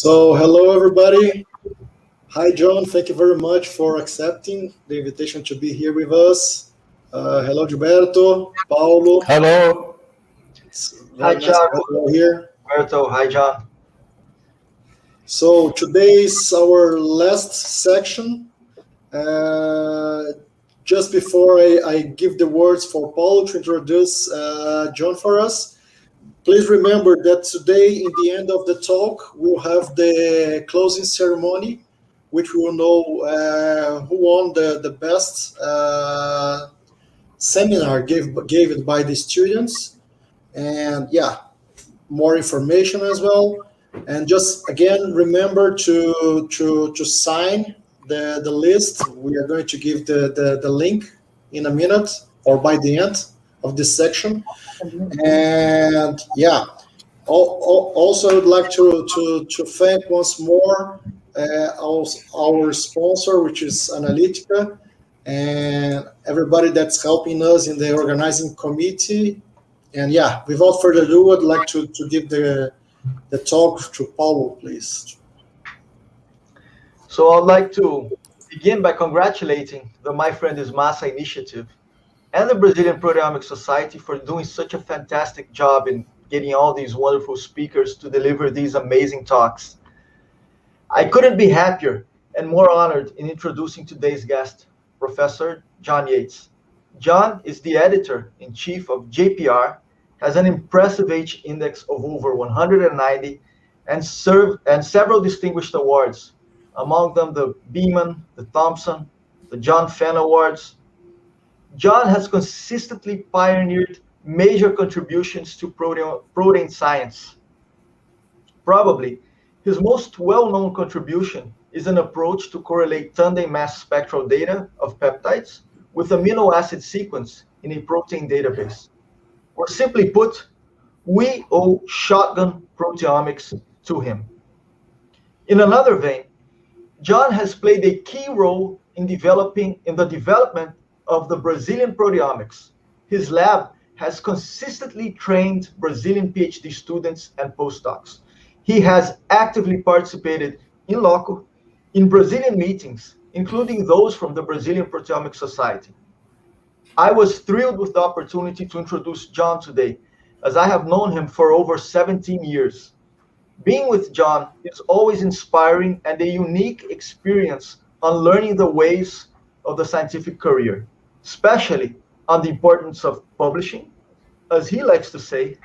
So, hello everybody. Hi John, thank you very much for accepting the invitation to be here with us. Hello Gilberto, Paulo. Hello. Hi John. Nice here. Gilberto, hi John. So today is our last section. Just before I give the words for Paulo to introduce John for us, please remember that today, in the end of the talk, we'll have the closing ceremony, which we will know who won the best seminar given by the students. And yeah, more information as well. And just again, remember to sign the list. We are going to give the link in a minute or by the end of this section. And yeah, also I would like to thank once more our sponsor, which is Analytica, and everybody that's helping us in the organizing committee. And yeah, without further ado, I'd like to give the talk to Paulo, please. So I'd like to begin by congratulating the My Friend is MASSA initiative and the Brazilian Proteomics Society for doing such a fantastic job in getting all these wonderful speakers to deliver these amazing talks. I couldn't be happier and more honored in introducing today's guest, Professor John Yates. John is the editor-in-chief of JPR, has an impressive H index of over 190, and several distinguished awards, among them the Beeman, the Thompson, the John Fenn Awards. John has consistently pioneered major contributions to protein science. Probably his most well-known contribution is an approach to correlate tandem mass spectral data of peptides with amino acid sequence in a protein database. Or simply put, we owe shotgun proteomics to him. In another vein, John has played a key role in the development of the Brazilian proteomics. His lab has consistently trained Brazilian PhD students and postdocs. He has actively participated in loco in Brazilian meetings, including those from the Brazilian Proteomics Society. I was thrilled with the opportunity to introduce John today, as I have known him for over 17 years. Being with John is always inspiring and a unique experience on learning the ways of the scientific career, especially on the importance of publishing. As he likes to say,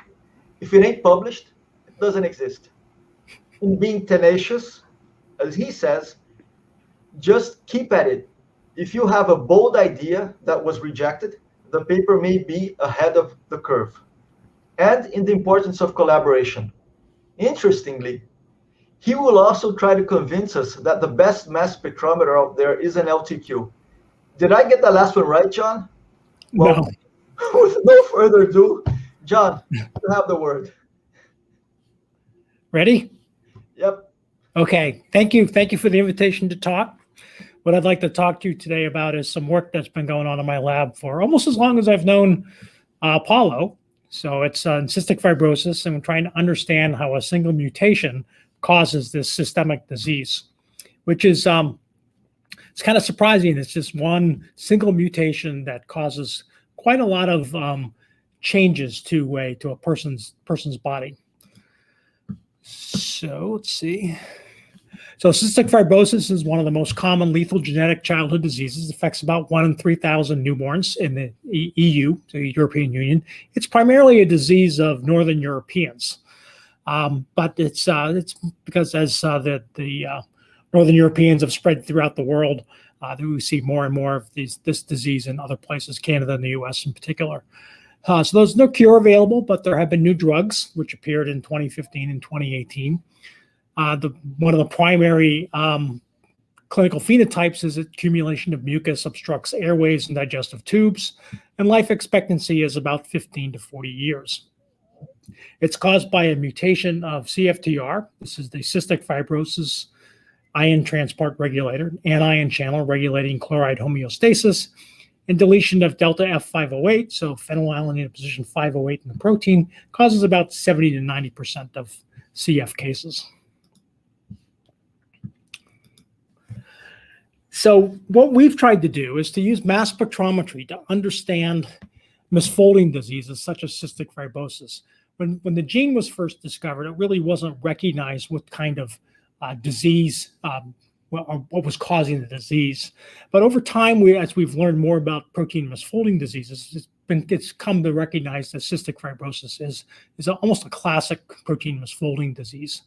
if it ain't published, it doesn't exist. In being tenacious, as he says, just keep at it. If you have a bold idea that was rejected, the paper may be ahead of the curve. And in the importance of collaboration. Interestingly, he will also try to convince us that the best mass spectrometer out there is an LTQ. Did I get the last one right, John? Well, No. With no further ado, John, you have the word. Ready? Yep. Okay. Thank you. Thank you for the invitation to talk. What I'd like to talk to you today about is some work that's been going on in my lab for almost as long as I've known Paulo. So it's in cystic fibrosis, and we're trying to understand how a single mutation causes this systemic disease, which is it's kind of surprising. It's just one single mutation that causes quite a lot of changes to a person's body. So let's see. So cystic fibrosis is one of the most common lethal genetic childhood diseases. It affects about 1 in 3,000 newborns in the EU, the European Union. It's primarily a disease of Northern Europeans, but it's because as the Northern Europeans have spread throughout the world, that we see more and more of this disease in other places, Canada and the US in particular. So there's no cure available, but there have been new drugs, which appeared in 2015 and 2018. One of the primary clinical phenotypes is accumulation of mucus obstructs airways and digestive tubes, and life expectancy is about 15 to 40 years. It's caused by a mutation of CFTR. This is the cystic fibrosis ion transport regulator, anion channel regulating chloride homeostasis, and deletion of delta F508, so phenylalanine position 508 in the protein, causes about 70 to 90% of CF cases. So what we've tried to do is to use mass spectrometry to understand misfolding diseases such as cystic fibrosis. When the gene was first discovered, it really wasn't recognized what kind of disease, what was causing the disease. But over time, as we've learned more about protein misfolding diseases, it's come to recognize that cystic fibrosis is almost a classic protein misfolding disease.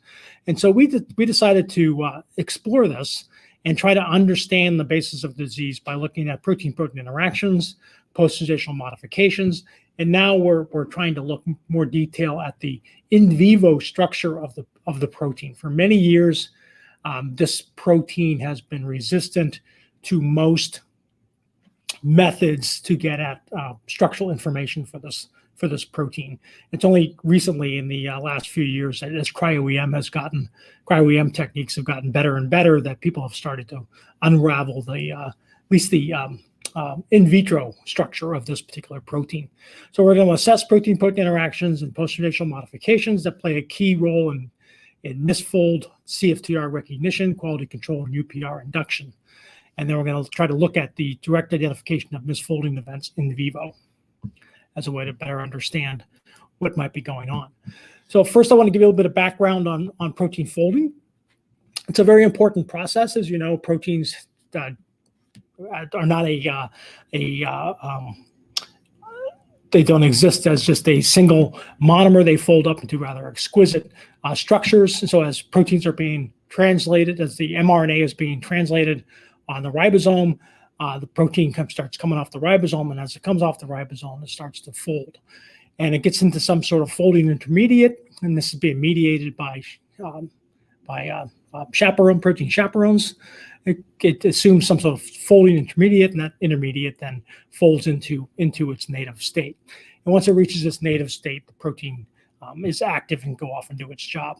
And so we decided to explore this and try to understand the basis of the disease by looking at protein-protein interactions, post-translational modifications, and now we're trying to look more detail at the in vivo structure of the protein. For many years, this protein has been resistant to most methods to get at structural information for this protein. It's only recently in the last few years that as cryo-EM techniques have gotten better and better that people have started to unravel at least the in vitro structure of this particular protein. So we're going to assess protein-protein interactions and post-translational modifications that play a key role in misfold, CFTR recognition, quality control, and UPR induction. And then we're going to try to look at the direct identification of misfolding events in vivo as a way to better understand what might be going on. So first, I want to give you a little bit of background on protein folding. It's a very important process. As you know, proteins are not they don't exist as just a single monomer. They fold up into rather exquisite structures. So as proteins are being translated, as the mRNA is being translated on the ribosome, the protein starts coming off the ribosome, and as it comes off the ribosome, it starts to fold. And it gets into some sort of folding intermediate, and this is being mediated by protein chaperones. It assumes some sort of folding intermediate, and that intermediate then folds into its native state. And once it reaches its native state, the protein is active and go off and do its job.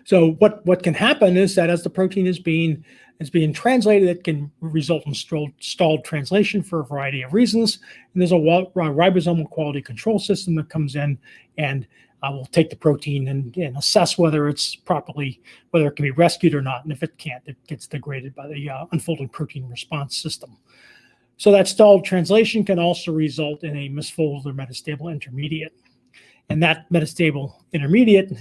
So what can happen is that as the protein is being translated, it can result in stalled translation for a variety of reasons. And there's a ribosomal quality control system that comes in and will take the protein and assess whether it can be rescued or not. And if it can't, it gets degraded by the unfolding protein response system. So that stalled translation can also result in a misfolded or metastable intermediate. And that metastable intermediate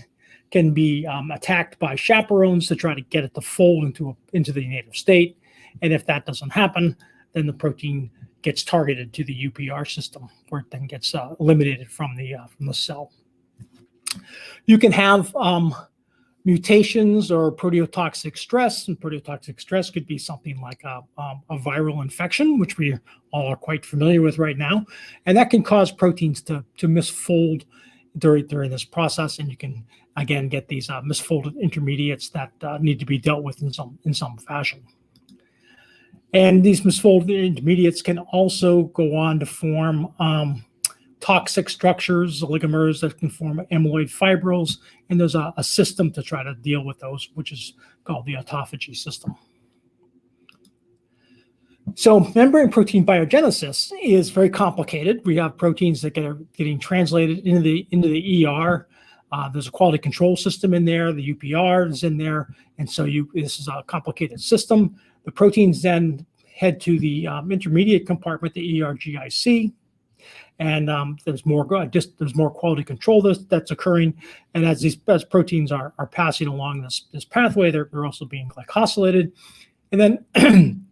can be attacked by chaperones to try to get it to fold into the native state. And if that doesn't happen, then the protein gets targeted to the UPR system, where it then gets eliminated from the cell. You can have mutations or proteotoxic stress, and proteotoxic stress could be something like a viral infection, which we all are quite familiar with right now, and that can cause proteins to misfold during this process, and you can again get these misfolded intermediates that need to be dealt with in some fashion. And these misfolded intermediates can also go on to form toxic structures, oligomers that can form amyloid fibrils, and there's a system to try to deal with those, which is called the autophagy system. So membrane protein biogenesis is very complicated. We have proteins that are getting translated into the ER. There's a quality control system in there. The UPR is in there, and so this is a complicated system. The proteins then head to the intermediate compartment, the ERGIC, and there's more quality control that's occurring. And as proteins are passing along this pathway, they're also being glycosylated, and then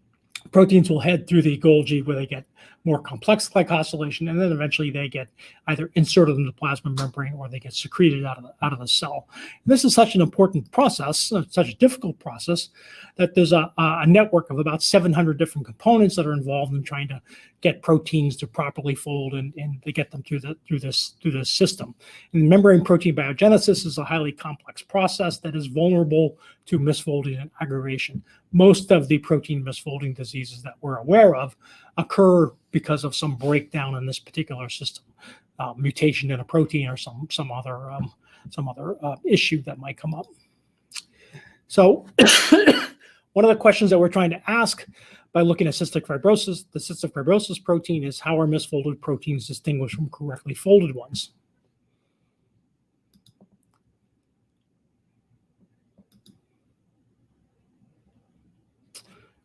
proteins will head through the Golgi where they get more complex glycosylation, and then eventually they get either inserted into the plasma membrane or they get secreted out of the cell. And this is such an important process, such a difficult process, that there's a network of about 700 different components that are involved in trying to get proteins to properly fold and to get them through this system. And membrane protein biogenesis is a highly complex process that is vulnerable to misfolding and aggregation. Most of the protein misfolding diseases that we're aware of occur because of some breakdown in this particular system, mutation in a protein or some other issue that might come up. So one of the questions that we're trying to ask by looking at cystic fibrosis, the cystic fibrosis protein, is how are misfolded proteins distinguished from correctly folded ones?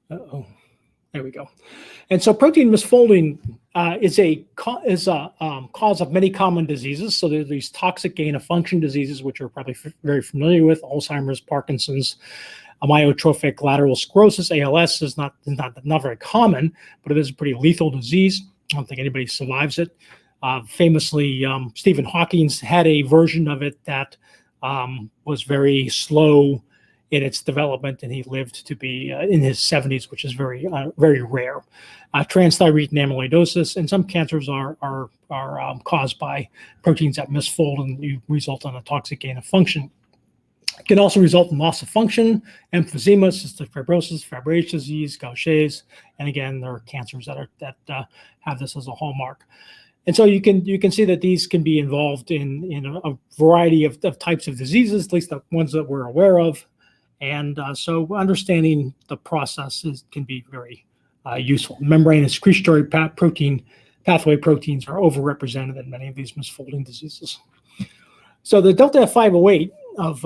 There we go. And so protein misfolding is a cause of many common diseases. So there's these toxic gain of function diseases, which are probably very familiar with: Alzheimer's, Parkinson's, amyotrophic lateral sclerosis. ALS is not very common, but it is a pretty lethal disease. I don't think anybody survives it. Famously, Stephen Hawking had a version of it that was very slow in its development, and he lived to be in his 70s, which is very rare. Transthyretin amyloidosis, and some cancers are caused by proteins that misfold and you result in a toxic gain of function. It can also result in loss of function, emphysema, cystic fibrosis, Fabry disease, Gaucher's, and again, there are cancers that have this as a hallmark. And so you can see that these can be involved in a variety of types of diseases, at least the ones that we're aware of. And so understanding the process can be very useful. Membrane and secretory pathway proteins are overrepresented in many of these misfolding diseases. So the delta F508 of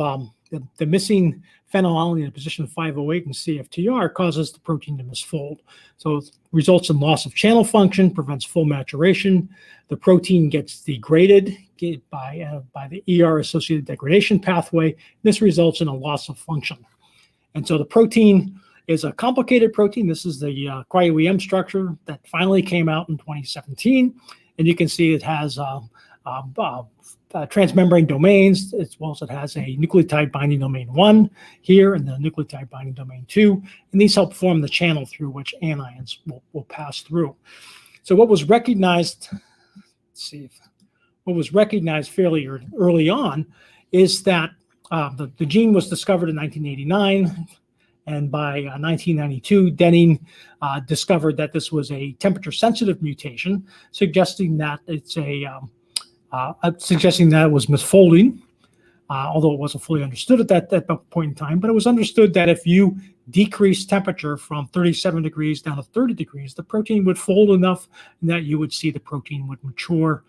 the missing phenylalanine in position 508 in CFTR causes the protein to misfold. So it results in loss of channel function, prevents full maturation. The protein gets degraded by the ER-associated degradation pathway. This results in a loss of function. And so the protein is a complicated protein. This is the cryo-EM structure that finally came out in 2017. And you can see it has transmembrane domains, as well as it has a nucleotide binding domain 1 here and the nucleotide binding domain 2. And these help form the channel through which anions will pass through. So what was recognized, fairly early on is that the gene was discovered in 1989. And by 1992, Denning discovered that this was a temperature-sensitive mutation, suggesting that it's suggesting that it was misfolding, although it wasn't fully understood at that point in time. But it was understood that if you decrease temperature from 37 degrees down to 30 degrees, the protein would fold enough that you would see the protein would mature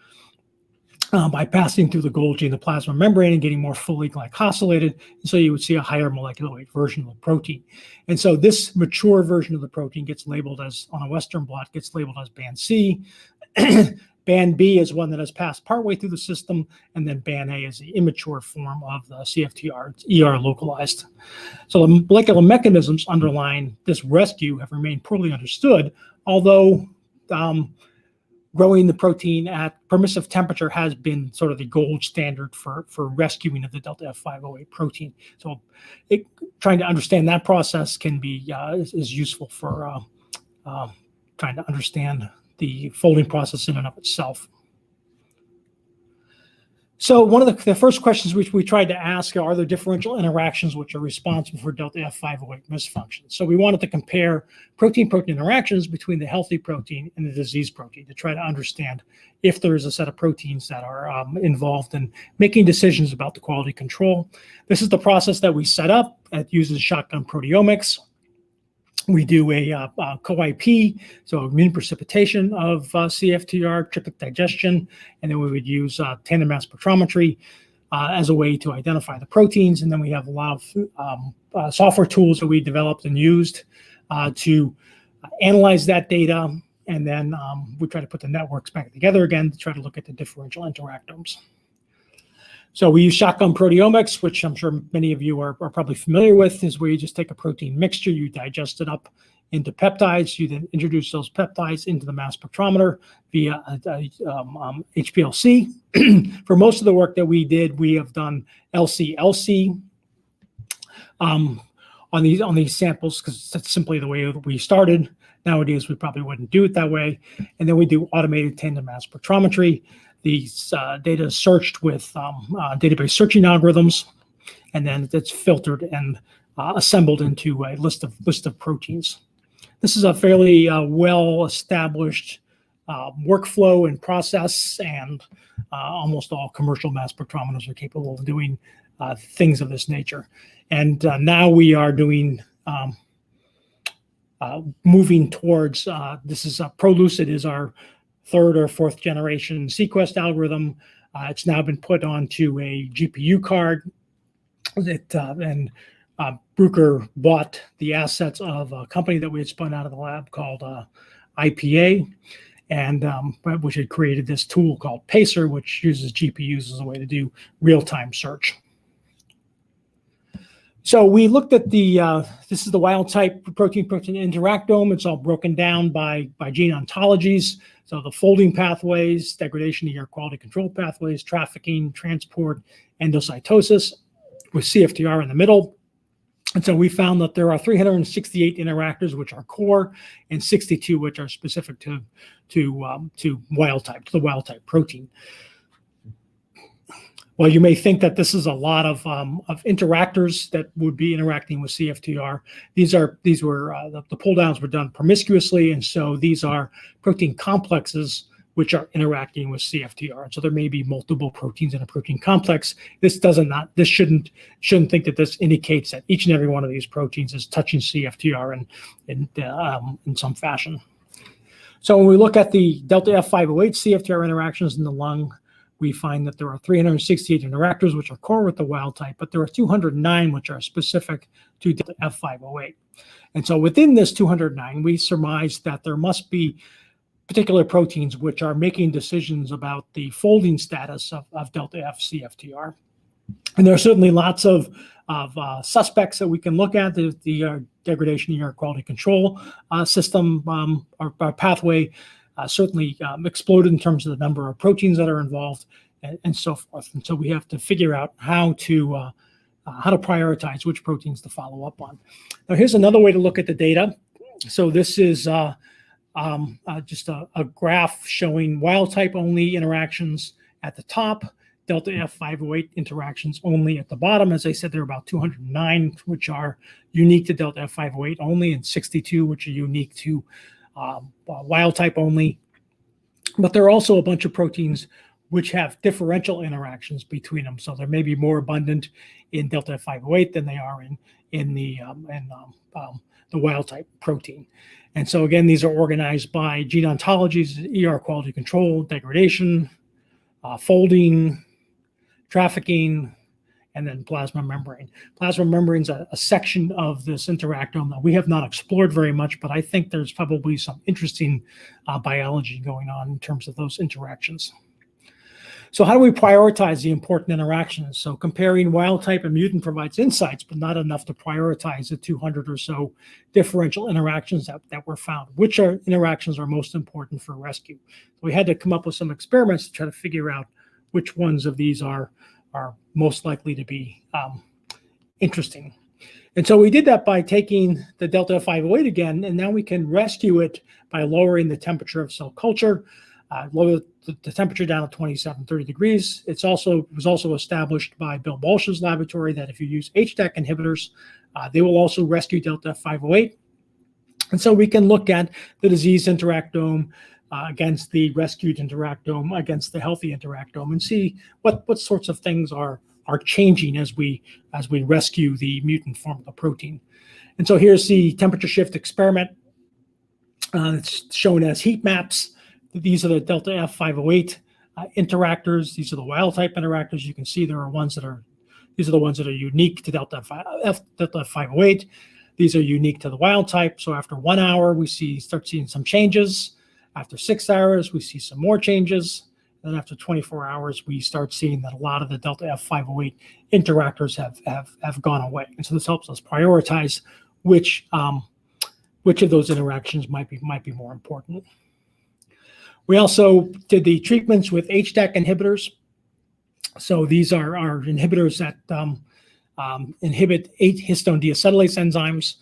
by passing through the Golgi and the plasma membrane and getting more fully glycosylated. And so you would see a higher molecular weight version of the protein. And so this mature version of the protein gets labeled as, on a Western blot, gets labeled as band C. Band B is one that has passed partway through the system, and then band A is the immature form of the CFTR. It's ER localized. So the molecular mechanisms underlying this rescue have remained poorly understood, although growing the protein at permissive temperature has been sort of the gold standard for rescuing of the delta F508 protein. So trying to understand that process can be is useful for trying to understand the folding process in and of itself. So one of the first questions which we tried to ask are there differential interactions which are responsible for delta F508 misfunction? So we wanted to compare protein-protein interactions between the healthy protein and the disease protein to try to understand if there is a set of proteins that are involved in making decisions about the quality control. This is the process that we set up that uses shotgun proteomics. We do a co-IP, so immune precipitation of CFTR, tryptic digestion, and then we would use tandem mass spectrometry as a way to identify the proteins. And then we have a lot of software tools that we developed and used to analyze that data. And then we try to put the networks back together again to try to look at the differential interactomes. So we use shotgun proteomics, which I'm sure many of you are probably familiar with, is where you just take a protein mixture, you digest it up into peptides, you then introduce those peptides into the mass spectrometer via HPLC. For most of the work that we did, we have done LC-LC on these samples because that's simply the way we started. Nowadays, we probably wouldn't do it that way. And then we do automated tandem mass spectrometry. These data is searched with database searching algorithms, and then it's filtered and assembled into a list of proteins. This is a fairly well-established workflow and process, and almost all commercial mass spectrometers are capable of doing things of this nature. And now we are doing moving towards this is ProLucid is our third or fourth generation sequest algorithm. It's now been put onto a GPU card and Bruker bought the assets of a company that we had spun out of the lab called IPA, and which had created this tool called Pacer, which uses GPUs as a way to do real-time search. So we looked at this is the wild type protein-protein interactome. It's all broken down by gene ontologies. So the folding pathways, degradation of air quality control pathways, trafficking, transport, endocytosis, with CFTR in the middle. And so we found that there are 368 interactors which are core, and 62 which are specific to wild type, to the wild type protein. Well, you may think that this is a lot of interactors that would be interacting with CFTR. The pull downs were done promiscuously, and so these are protein complexes which are interacting with CFTR. So there may be multiple proteins in a protein complex. This shouldn't think that this indicates that each and every one of these proteins is touching CFTR in some fashion. So when we look at the delta F508 CFTR interactions in the lung, we find that there are 368 interactors which are core with the wild type, but there are 209 which are specific to delta F508. And so within this 209, we surmise that there must be particular proteins which are making decisions about the folding status of delta F CFTR. And there are certainly lots of suspects that we can look at. The degradation air quality control system or pathway certainly exploded in terms of the number of proteins that are involved, and so forth. And so we have to figure out how to prioritize which proteins to follow up on. Now, here's another way to look at the data. So this is just a graph showing wild type only interactions at the top, delta F508 interactions only at the bottom. As I said, there are about 209 which are unique to delta F508 only, and 62 which are unique to wild type only. But there are also a bunch of proteins which have differential interactions between them. So they may be more abundant in delta F508 than they are in the wild type protein. And so again, these are organized by gene ontologies, ER quality control, degradation, folding, trafficking, and then plasma membrane. Plasma membrane is a section of this interactome that we have not explored very much, but I think there's probably some interesting biology going on in terms of those interactions. So how do we prioritize the important interactions? So comparing wild type and mutant provides insights, but not enough to prioritize the 200 or so differential interactions that were found. Which interactions are most important for rescue? We had to come up with some experiments to try to figure out which ones of these are most likely to be interesting. And so we did that by taking the delta F508 again, and now we can rescue it by lowering the temperature of cell culture, lower the temperature down to 27, 30 degrees. It was also established by Bill Balch's laboratory that if you use HDAC inhibitors, they will also rescue delta F508. And so we can look at the diseased interactome against the rescued interactome, against the healthy interactome, and see what sorts of things are changing as we rescue the mutant form of the protein. And so here's the temperature shift experiment. It's shown as heat maps. These are the delta F508 interactors. These are the wild type interactors. You can see these are the ones that are unique to delta F508. These are unique to the wild type. So after 1 hour, we start seeing some changes. After 6 hours, we see some more changes. And then after 24 hours, we start seeing that a lot of the delta F508 interactors have gone away. And so this helps us prioritize which of those interactions might be more important. We also did the treatments with HDAC inhibitors. So these are inhibitors that inhibit 8 histone deacetylase enzymes.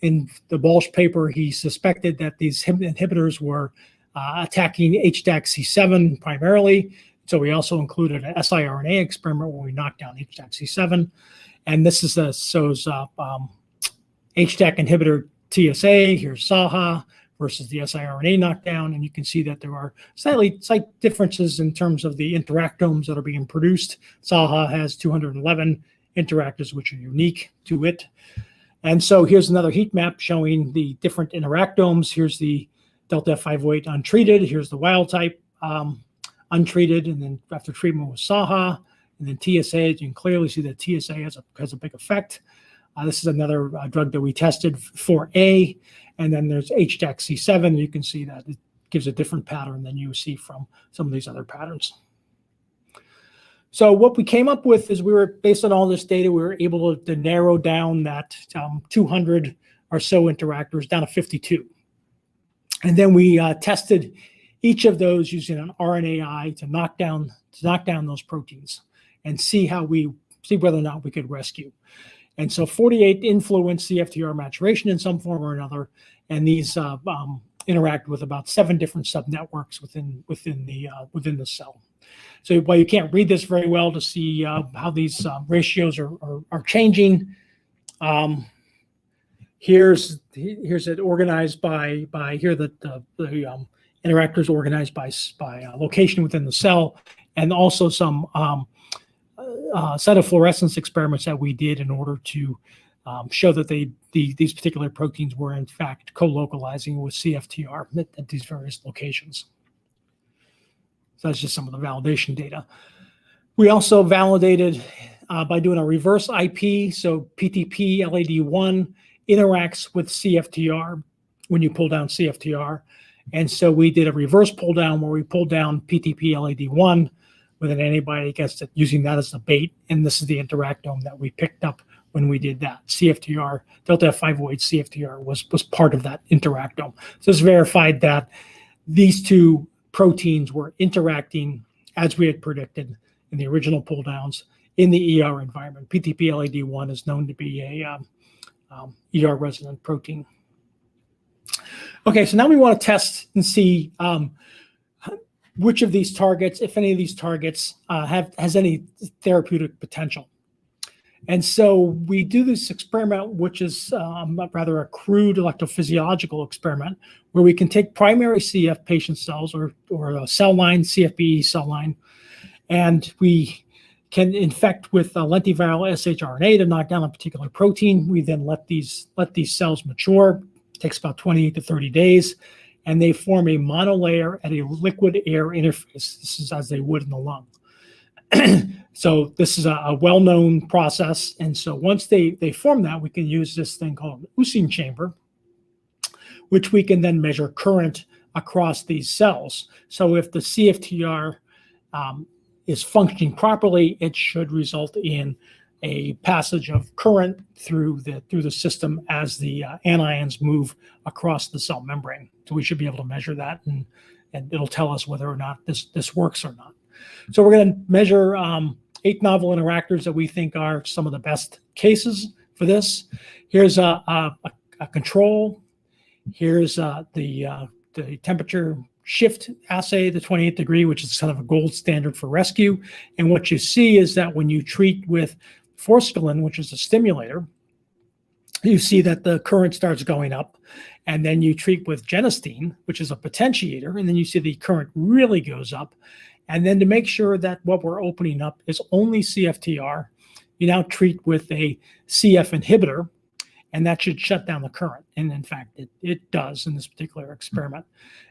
In the Balch paper, he suspected that these inhibitors were attacking HDAC-C7 primarily. So we also included an siRNA experiment where we knocked down HDAC-C7. And this is HDAC inhibitor TSA, here's SAHA, versus the siRNA knockdown. And you can see that there are slight differences in terms of the interactomes that are being produced. SAHA has 211 interactors, which are unique to it. And so here's another heat map showing the different interactomes. Here's the delta F508 untreated. Here's the wild type untreated. And then after treatment with SAHA, and then TSA, you can clearly see that TSA has a big effect. This is another drug that we tested for A, and then there's HDACI7. You can see that it gives a different pattern than you see from some of these other patterns. So what we came up with is based on all this data, we were able to narrow down that 200 or so interactors down to 52. And then we tested each of those using an RNAi to knock down those proteins and see whether or not we could rescue. And so 48 influence CFTR maturation in some form or another, and these interact with about 7 different subnetworks within the cell. So while you can't read this very well to see how these ratios are changing, here's it organized by the interactors organized by location within the cell, and also some cytofluorescence experiments that we did in order to show that these particular proteins were in fact co-localizing with CFTR at these various locations. So that's just some of the validation data. We also validated by doing a reverse IP. So PTP LAD1 interacts with CFTR when you pull down CFTR. And so we did a reverse pull down where we pulled down PTP LAD1 with an antibody against it, using that as the bait. And this is the interactome that we picked up when we did that. CFTR, delta F508 CFTR was part of that interactome. So it's verified that these two proteins were interacting as we had predicted in the original pull downs in the ER environment. PTP LAD1 is known to be a ER resident protein. Okay, so now we want to test and see which of these targets, if any of these targets, has any therapeutic potential. And so we do this experiment, which is rather a crude electrophysiological experiment, where we can take primary CF patient cells or a cell line, CFBE cell line, and we can infect with a lentiviral shRNA to knock down a particular protein. We then let these cells mature. It takes about 28 to 30 days, and they form a monolayer at a liquid-air interface. This is as they would in the lung. So this is a well-known process. And so once they form that, we can use this thing called an Using chamber, which we can then measure current across these cells. So if the CFTR is functioning properly, it should result in a passage of current through the system as the anions move across the cell membrane. So we should be able to measure that, and it'll tell us whether or not this works or not. So we're going to measure 8 novel interactors that we think are some of the best cases for this. Here's a control. Here's the temperature shift assay, the 28 degree, which is kind of a gold standard for rescue. And what you see is that when you treat with forskolin, which is a stimulator, you see that the current starts going up. And then you treat with genistein, which is a potentiator, and then you see the current really goes up. And then to make sure that what we're opening up is only CFTR, you now treat with a CF inhibitor, and that should shut down the current. And in fact, it does in this particular experiment.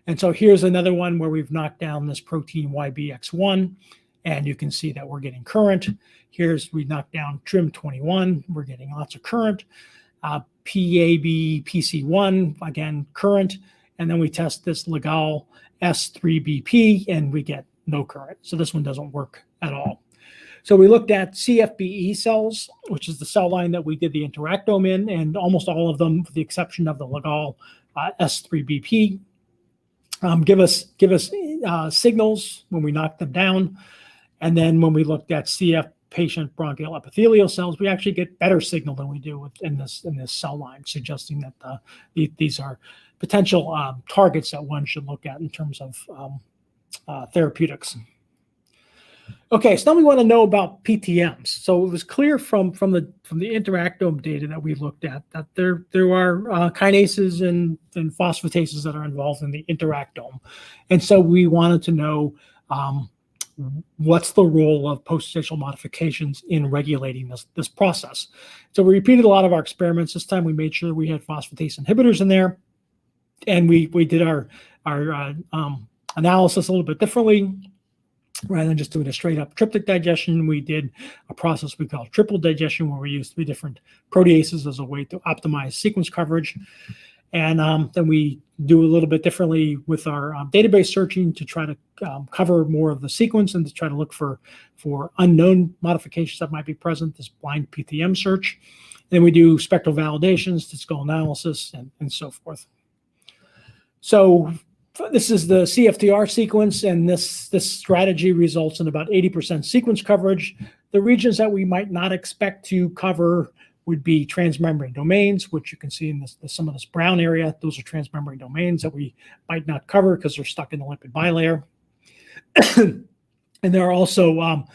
And so here's another one where we've knocked down this protein YBX1, and you can see that we're getting current. We knocked down TRIM21, we're getting lots of current. PABPC1, again, current. And then we test this Legal S3BP, and we get no current. So this one doesn't work at all. So we looked at CFBE cells, which is the cell line that we did the interactome in, and almost all of them, with the exception of the Legal S3BP, give us signals when we knock them down. And then when we looked at CF patient bronchial epithelial cells, we actually get better signal than we do in this cell line, suggesting that these are potential targets that one should look at in terms of therapeutics. Okay, so now we want to know about PTMs. So it was clear from the interactome data that we looked at that there are kinases and phosphatases that are involved in the interactome, and so we wanted to know what's the role of post-stational modifications in regulating this process. So we repeated a lot of our experiments. This time we made sure we had phosphatase inhibitors in there, and we did our analysis a little bit differently. Rather than just doing a straight up triplet digestion, we did a process we call triple digestion, where we used 3 different proteases as a way to optimize sequence coverage. And then we do a little bit differently with our database searching to try to cover more of the sequence and to try to look for unknown modifications that might be present, this blind PTM search. Then we do spectral validation, statistical analysis, and so forth. So this is the CFTR sequence, and this strategy results in about 80% sequence coverage. The regions that we might not expect to cover would be transmembrane domains, which you can see in some of this brown area. Those are transmembrane domains that we might not cover because they're stuck in the lipid bilayer. And there are also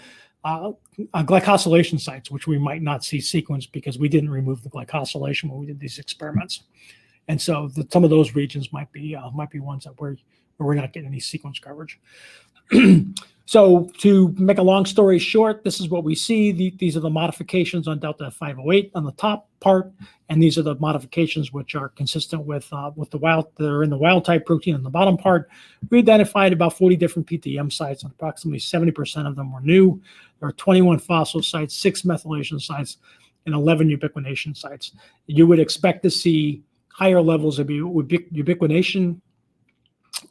glycosylation sites, which we might not see sequenced because we didn't remove the glycosylation when we did these experiments. And so some of those regions might be ones that where we're not getting any sequence coverage. So to make a long story short, this is what we see. These are the modifications on delta F508 on the top part, and these are the modifications which are consistent with the wild that are in the wild type protein on the bottom part. We identified about 40 different PTM sites, and approximately 70% of them were new. There are 21 phospho sites, 6 methylation sites, and 11 ubiquination sites. You would expect to see higher levels of ubiquination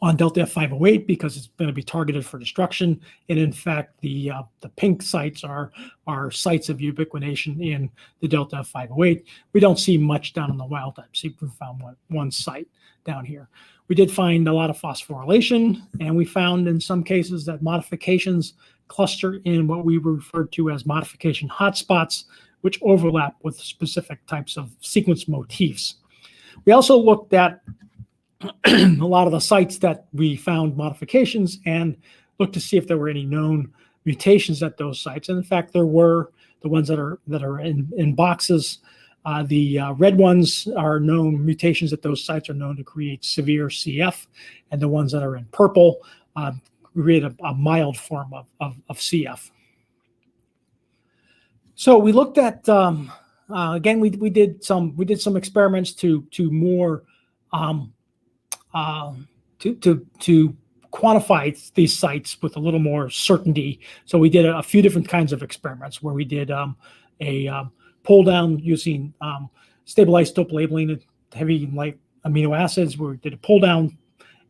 on delta F508 because it's going to be targeted for destruction. And in fact, the pink sites are sites of ubiquination in the delta F508. We don't see much down in the wild type. See, we found one site down here. We did find a lot of phosphorylation, and we found in some cases that modifications cluster in what we refer to as modification hotspots, which overlap with specific types of sequence motifs. We also looked at a lot of the sites that we found modifications and looked to see if there were any known mutations at those sites. And in fact, there were. The ones that are in boxes. The red ones are known mutations at those sites are known to create severe CF, and the ones that are in purple create a mild form of CF. So we looked at again. We did some experiments to more to quantify these sites with a little more certainty. So we did a few different kinds of experiments where we did a pull down using stable isotope labeling, heavy and light amino acids, where we did a pull down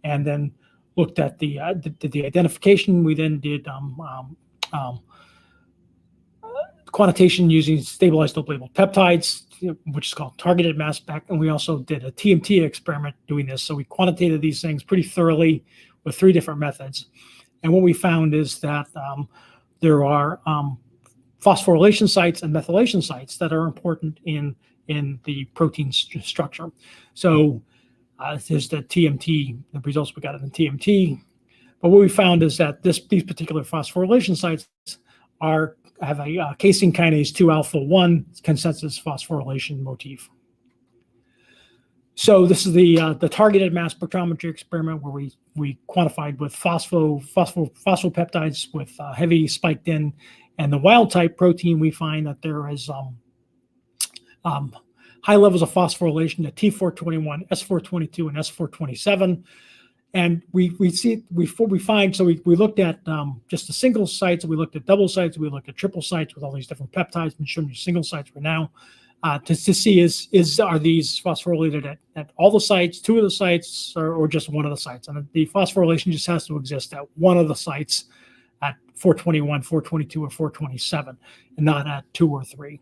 and then looked at the identification. We then did quantitation using stable isotope labeled peptides, which is called targeted mass spec, and we also did a TMT experiment doing this. So we quantitated these things pretty thoroughly with 3 different methods. And what we found is that there are phosphorylation sites and methylation sites that are important in the protein structure. So there's the TMT, the results we got in the TMT. But what we found is that these particular phosphorylation sites have a casein kinase 2 alpha 1 consensus phosphorylation motif. So this is the targeted mass spectrometry experiment where we quantified with phosphopeptides with heavy spiked in, and the wild type protein. We find that there is high levels of phosphorylation at T421, S422, and S427. And we find, so we looked at just the single sites, we looked at double sites, we looked at triple sites with all these different peptides, and showing you single sites right now to see are these phosphorylated at all the sites, 2 of the sites, or just 1 of the sites. And the phosphorylation just has to exist at 1 of the sites at 421, 422, or 427, and not at 2 or 3.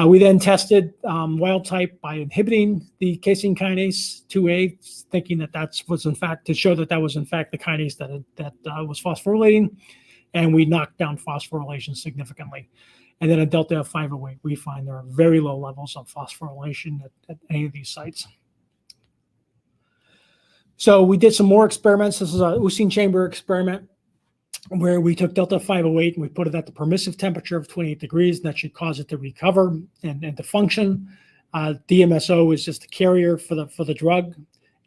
We then tested wild type by inhibiting the casein kinase 2A, thinking that was in fact to show that was in fact the kinase that was phosphorylating, and we knocked down phosphorylation significantly. And then at delta F508, we find there are very low levels of phosphorylation at any of these sites. So we did some more experiments. This is a Usine chamber experiment where we took delta 508 and we put it at the permissive temperature of 28 degrees, and that should cause it to recover and to function. DMSO is just a carrier for the drug,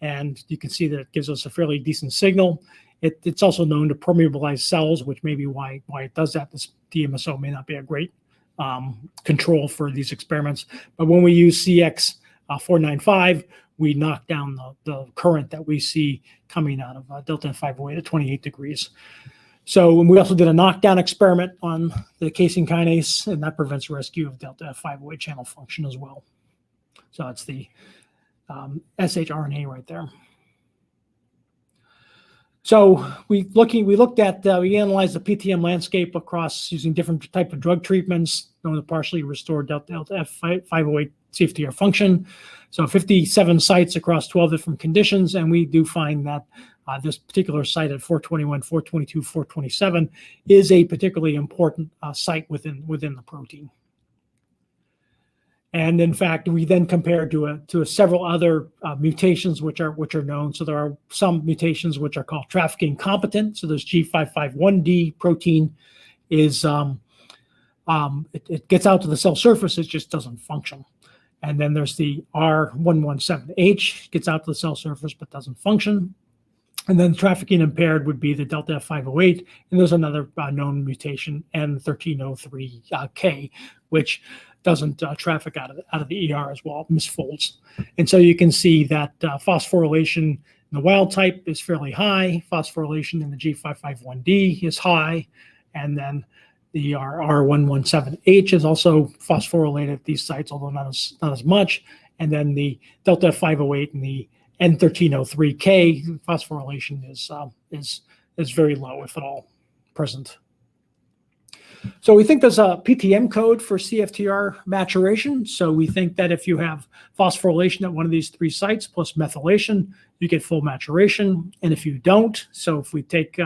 and you can see that it gives us a fairly decent signal. It's also known to permeabilize cells, which may be why it does that. This DMSO may not be a great control for these experiments, but when we use CX495, we knock down the current that we see coming out of delta 508 at 28 degrees. So we also did a knockdown experiment on the casein kinase, and that prevents rescue of delta F508 channel function as well. So it's the shRNA right there. So we analyzed the PTM landscape across using different type of drug treatments known to partially restore delta F508 CFTR function. So 57 sites across 12 different conditions, and we do find that this particular site at 421, 422, 427 is a particularly important site within the protein. And in fact, we then compared to several other mutations which are known. So there are some mutations which are called trafficking competent. So this G551D protein is it gets out to the cell surface, it just doesn't function. And then there's the R117H, gets out to the cell surface but doesn't function. And then trafficking impaired would be the delta F508, and there's another known mutation, N1303K, which doesn't traffic out of the ER as well, misfolds. And so you can see that phosphorylation in the wild type is fairly high, phosphorylation in the G551D is high, and then the R117H is also phosphorylated at these sites, although not as much. And then the delta F508 and the N1303K phosphorylation is very low, if at all, present. So we think there's a PTM code for CFTR maturation. So we think that if you have phosphorylation at one of these three sites plus methylation, you get full maturation. And if you don't, so if we take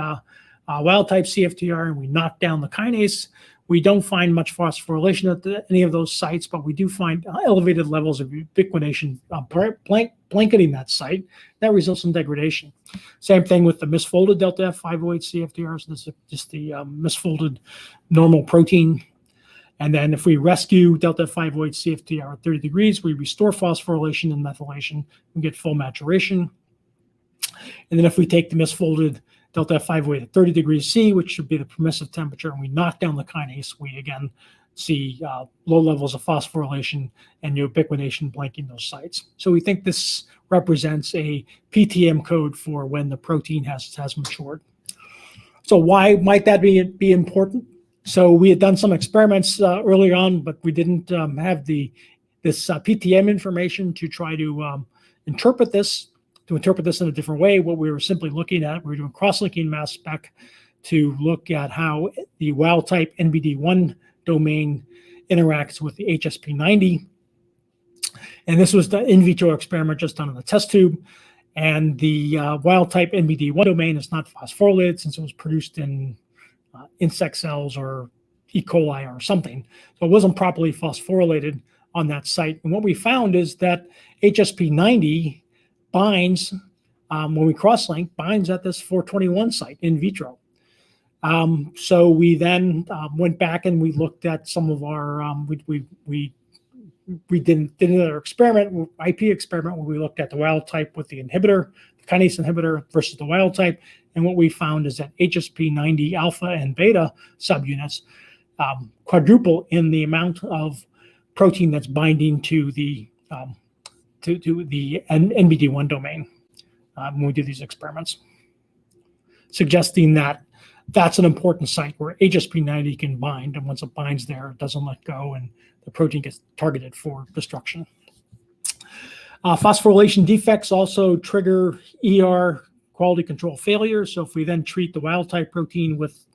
wild type CFTR and we knock down the kinase, we don't find much phosphorylation at any of those sites, but we do find elevated levels of ubiquitination blanketing that site. That results in degradation. Same thing with the misfolded delta F508 CFTRs. This is just the misfolded normal protein. And then if we rescue delta F508 CFTR at 30 degrees, we restore phosphorylation and methylation. We get full maturation. And then if we take the misfolded delta F508 at 30 degrees C, which should be the permissive temperature, and we knock down the kinase, we again see low levels of phosphorylation and ubiquitination blanking those sites. So we think this represents a PTM code for when the protein has matured. So why might that be important? So we had done some experiments early on, but we didn't have this PTM information to try to interpret this in a different way. What we were simply looking at, we were doing cross-linking mass spec to look at how the wild type NBD1 domain interacts with the HSP90. And this was the in vitro experiment just done in the test tube. And the wild type NBD1 domain is not phosphorylated since it was produced in insect cells or E. coli or something. So it wasn't properly phosphorylated on that site. And what we found is that HSP90 binds, when we cross-link, binds at this 421 site in vitro. So we then went back and we looked at some of our, we did another experiment, IP experiment, where we looked at the wild type with the inhibitor, the kinase inhibitor versus the wild type. And what we found is that HSP90 alpha and beta subunits quadruple in the amount of protein that's binding to the NBD1 domain when we do these experiments, suggesting that that's an important site where HSP90 can bind, and once it binds there, it doesn't let go, and the protein gets targeted for destruction. Phosphorylation defects also trigger ER quality control failure. So if we then treat the wild type protein with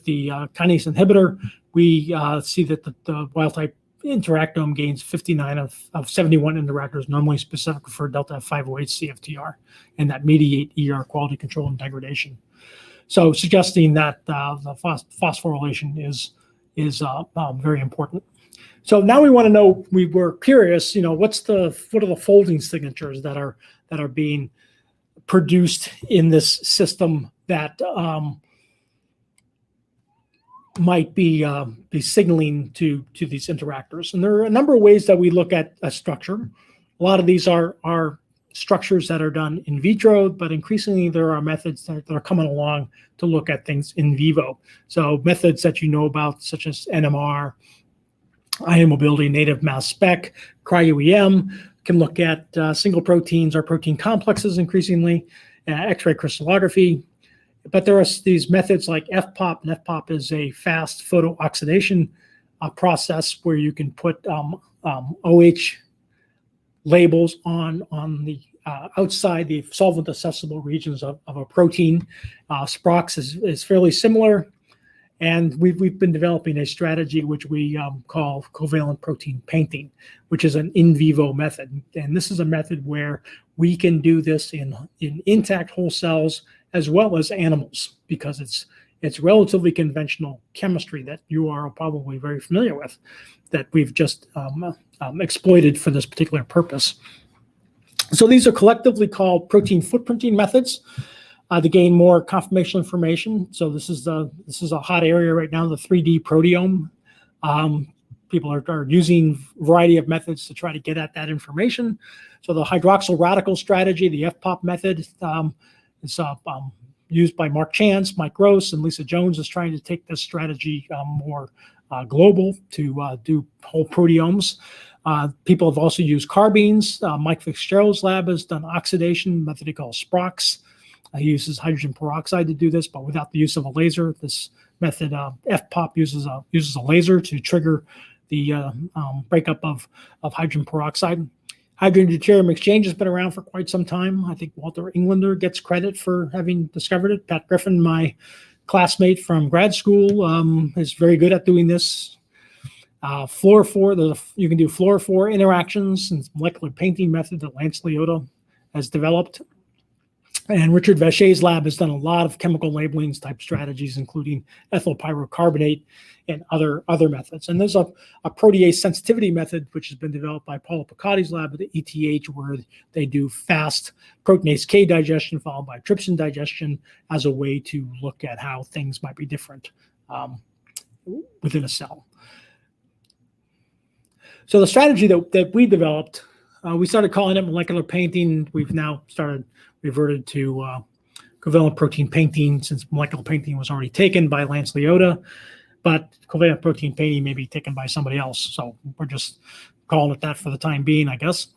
the kinase inhibitor, we see that the wild type interactome gains 59 of 71 interactors normally specific for delta F508 CFTR, and that mediate ER quality control and degradation. So suggesting that the phosphorylation is very important. So now we want to know, we were curious, what are the folding signatures that are being produced in this system that might be signaling to these interactors. And there are a number of ways that we look at a structure. A lot of these are structures that are done in vitro, but increasingly there are methods that are coming along to look at things in vivo. So methods that you know about, such as NMR, ion mobility, native mass spec, cryo-EM, can look at single proteins or protein complexes increasingly, X-ray crystallography. But there are these methods like FPOP, and FPOP is a fast photooxidation process where you can put OH labels on the outside the solvent accessible regions of a protein. SPROX is fairly similar, and we've been developing a strategy which we call covalent protein painting, which is an in vivo method. And this is a method where we can do this in intact whole cells as well as animals, because it's relatively conventional chemistry that you are probably very familiar with, that we've just exploited for this particular purpose. So these are collectively called protein footprinting methods to gain more conformational information. So this is a hot area right now, the 3D proteome. People are using a variety of methods to try to get at that information. So the hydroxyl radical strategy, the FPOP method, is used by Mark Chance, Mike Gross, and Lisa Jones is trying to take this strategy more global to do whole proteomes. People have also used carbines. Mike Fitzgerald's lab has done oxidation, method he calls SPROX. He uses hydrogen peroxide to do this, but without the use of a laser. This method, FPOP, uses a laser to trigger the breakup of hydrogen peroxide. Hydrogen deuterium exchange has been around for quite some time. I think Walter Englander gets credit for having discovered it. Pat Griffin, my classmate from grad school, is very good at doing this. Fluorophore, you can do fluorophore interactions and molecular painting method that Lance Liotta has developed. And Richard Vachet's lab has done a lot of chemical labeling type strategies, including ethyl pyrocarbonate and other methods. And there's a protease sensitivity method, which has been developed by Paula Picotti's lab at the ETH, where they do fast proteinase K digestion followed by trypsin digestion as a way to look at how things might be different within a cell. So the strategy that we developed, we started calling it molecular painting. We've now reverted to covalent protein painting, since molecular painting was already taken by Lance Liotta, but covalent protein painting may be taken by somebody else. So we're just calling it that for the time being, I guess.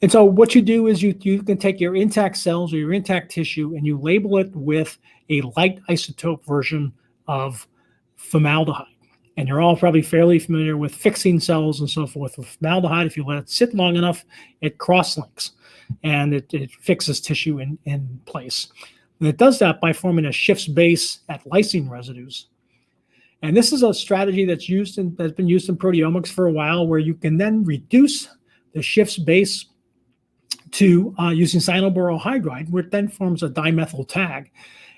And so what you do is you can take your intact cells or your intact tissue and you label it with a light isotope version of formaldehyde. And you're all probably fairly familiar with fixing cells and so forth. With formaldehyde, if you let it sit long enough, it cross-links and it fixes tissue in place. And it does that by forming a Schiff's base at lysine residues. And this is a strategy that's been used in proteomics for a while, where you can then reduce the Schiff's base to using cyanoborohydride, where it then forms a dimethyl tag.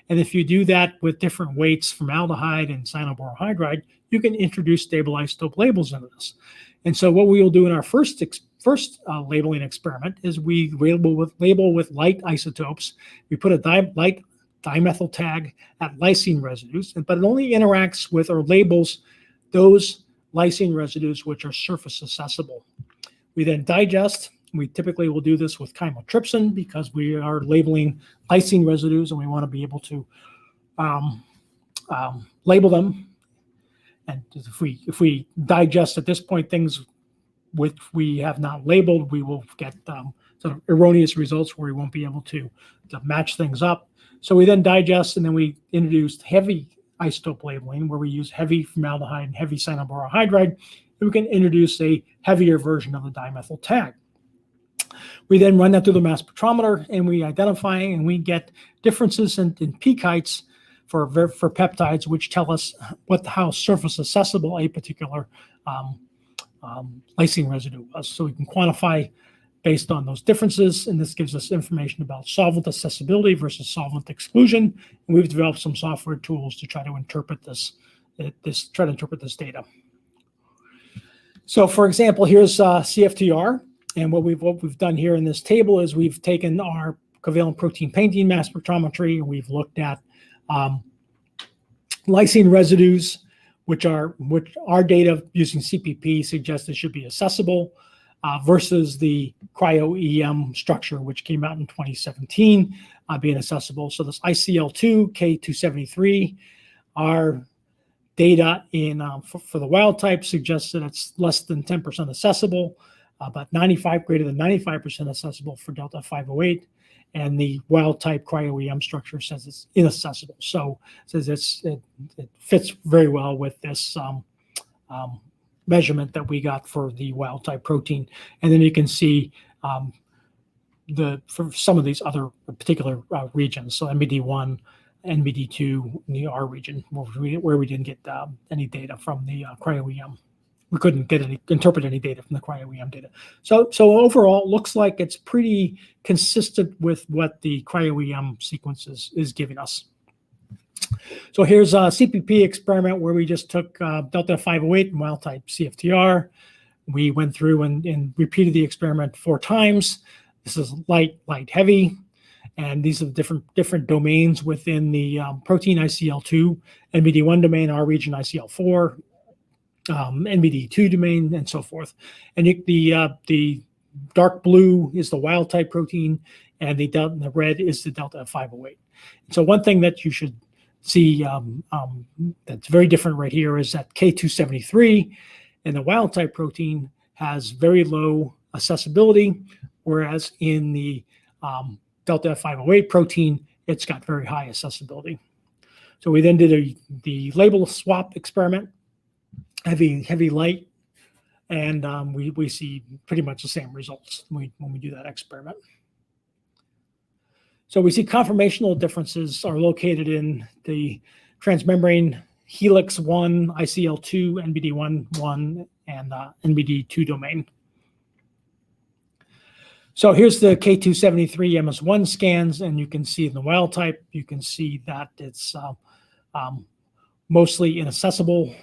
And if you do that with different weights, formaldehyde and cyanoborohydride, you can introduce stable isotope labels into this. And so what we will do in our first labeling experiment is we label with light isotopes. We put a light dimethyl tag at lysine residues, but it only interacts with or labels those lysine residues which are surface accessible. We then digest. We typically will do this with chymotrypsin because we are labeling lysine residues and we want to be able to label them. And if we digest at this point things which we have not labeled, we will get sort of erroneous results where we won't be able to match things up. So we then digest, and then we introduced heavy isotope labeling, where we use heavy formaldehyde and heavy cyanoborohydride, and we can introduce a heavier version of the dimethyl tag. We then run that through the mass spectrometer, and we identify and we get differences in peak heights for peptides, which tell us how surface accessible a particular lysine residue was. So we can quantify based on those differences, and this gives us information about solvent accessibility versus solvent exclusion. And we've developed some software tools to try to interpret this data. So, for example, here's CFTR, and what we've done here in this table is we've taken our covalent protein painting mass spectrometry, and we've looked at lysine residues, which our data using CPP suggests it should be accessible, versus the cryo-EM structure, which came out in 2017, being accessible. So this ICL2, K273, our data for the wild type suggests that it's less than 10% accessible, but greater than 95% accessible for Delta 508. and the wild-type cryo-EM structure says it's inaccessible. So it says it fits very well with this measurement that we got for the wild-type protein. And then you can see for some of these other particular regions, so NBD1, NBD2, in the R region, where we didn't get any data from the cryo-EM. We couldn't interpret any data from the cryo-EM data. So overall, it looks like it's pretty consistent with what the cryo-EM sequence is giving us. So here's a CPP experiment where we just took delta 508 and wild-type CFTR. We went through and repeated the experiment 4 times. This is light, heavy, and these are the different domains within the protein ICL2, NBD1 domain, R region ICL4, NBD2 domain, and so forth. And the dark blue is the wild-type protein, and the red is the delta 508. So one thing that you should see that's very different right here is that K273 in the wild-type protein has very low accessibility, whereas in the delta 508 protein, it's got very high accessibility. So we then did the label swap experiment, heavy light, and we see pretty much the same results when we do that experiment. So we see conformational differences are located in the transmembrane helix 1, ICL2, NBD1, and NBD2 domain. So here's the K273 MS1 scans, and you can see in the wild type, you can see that it's mostly inaccessible.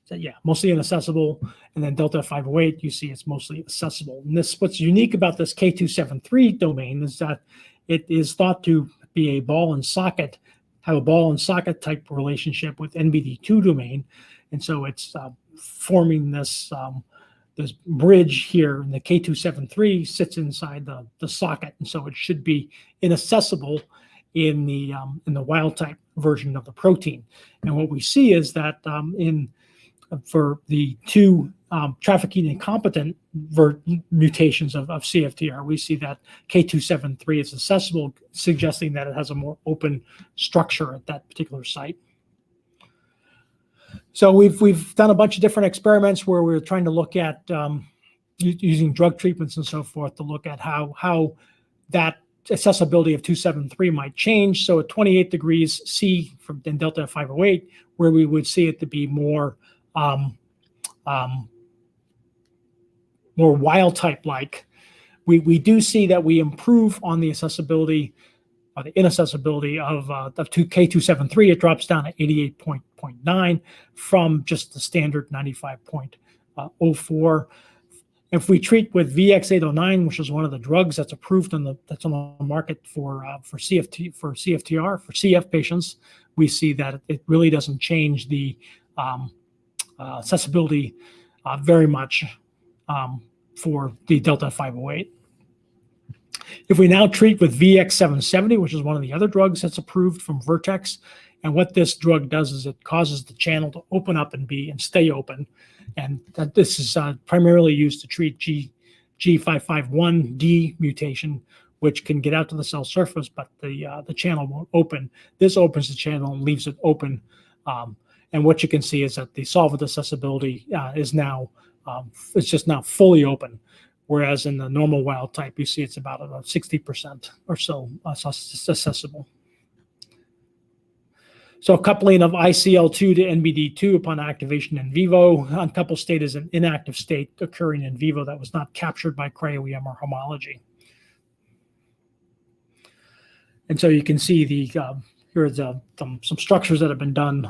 So yeah, mostly inaccessible. And then delta 508, you see it's mostly accessible. And what's unique about this K273 domain is that it is thought to be a ball and socket, have a ball and socket type relationship with NBD2 domain. And so it's forming this this bridge here, and the K273 sits inside the socket, and so it should be inaccessible in the wild type version of the protein. And what we see is that for the 2 trafficking incompetent mutations of CFTR, we see that K273 is accessible, suggesting that it has a more open structure at that particular site. So we've done a bunch of different experiments where we're trying to look at using drug treatments and so forth to look at how that accessibility of 273 might change. So at 28 degrees C in delta 508, where we would see it to be more wild type like, we do see that we improve on the accessibility or the inaccessibility of K273. It drops down to 88.9 from just the standard 95.04. If we treat with VX809, which is one of the drugs that's approved that's on the market for CFTR for CF patients, we see that it really doesn't change the accessibility very much for the delta 508. If we now treat with VX770, which is one of the other drugs that's approved from Vertex, and what this drug does is it causes the channel to open up and stay open, and that this is primarily used to treat G551D mutation, which can get out to the cell surface, but the channel won't open. This opens the channel and leaves it open, and what you can see is that the solvent accessibility is now it's just now fully open. Whereas in the normal wild type, you see it's about 60% or so accessible. So coupling of ICL2 to NBD2 upon activation in vivo, uncoupled state is an inactive state occurring in vivo that was not captured by cryo-EM or homology. And so you can see here's some structures that have been done.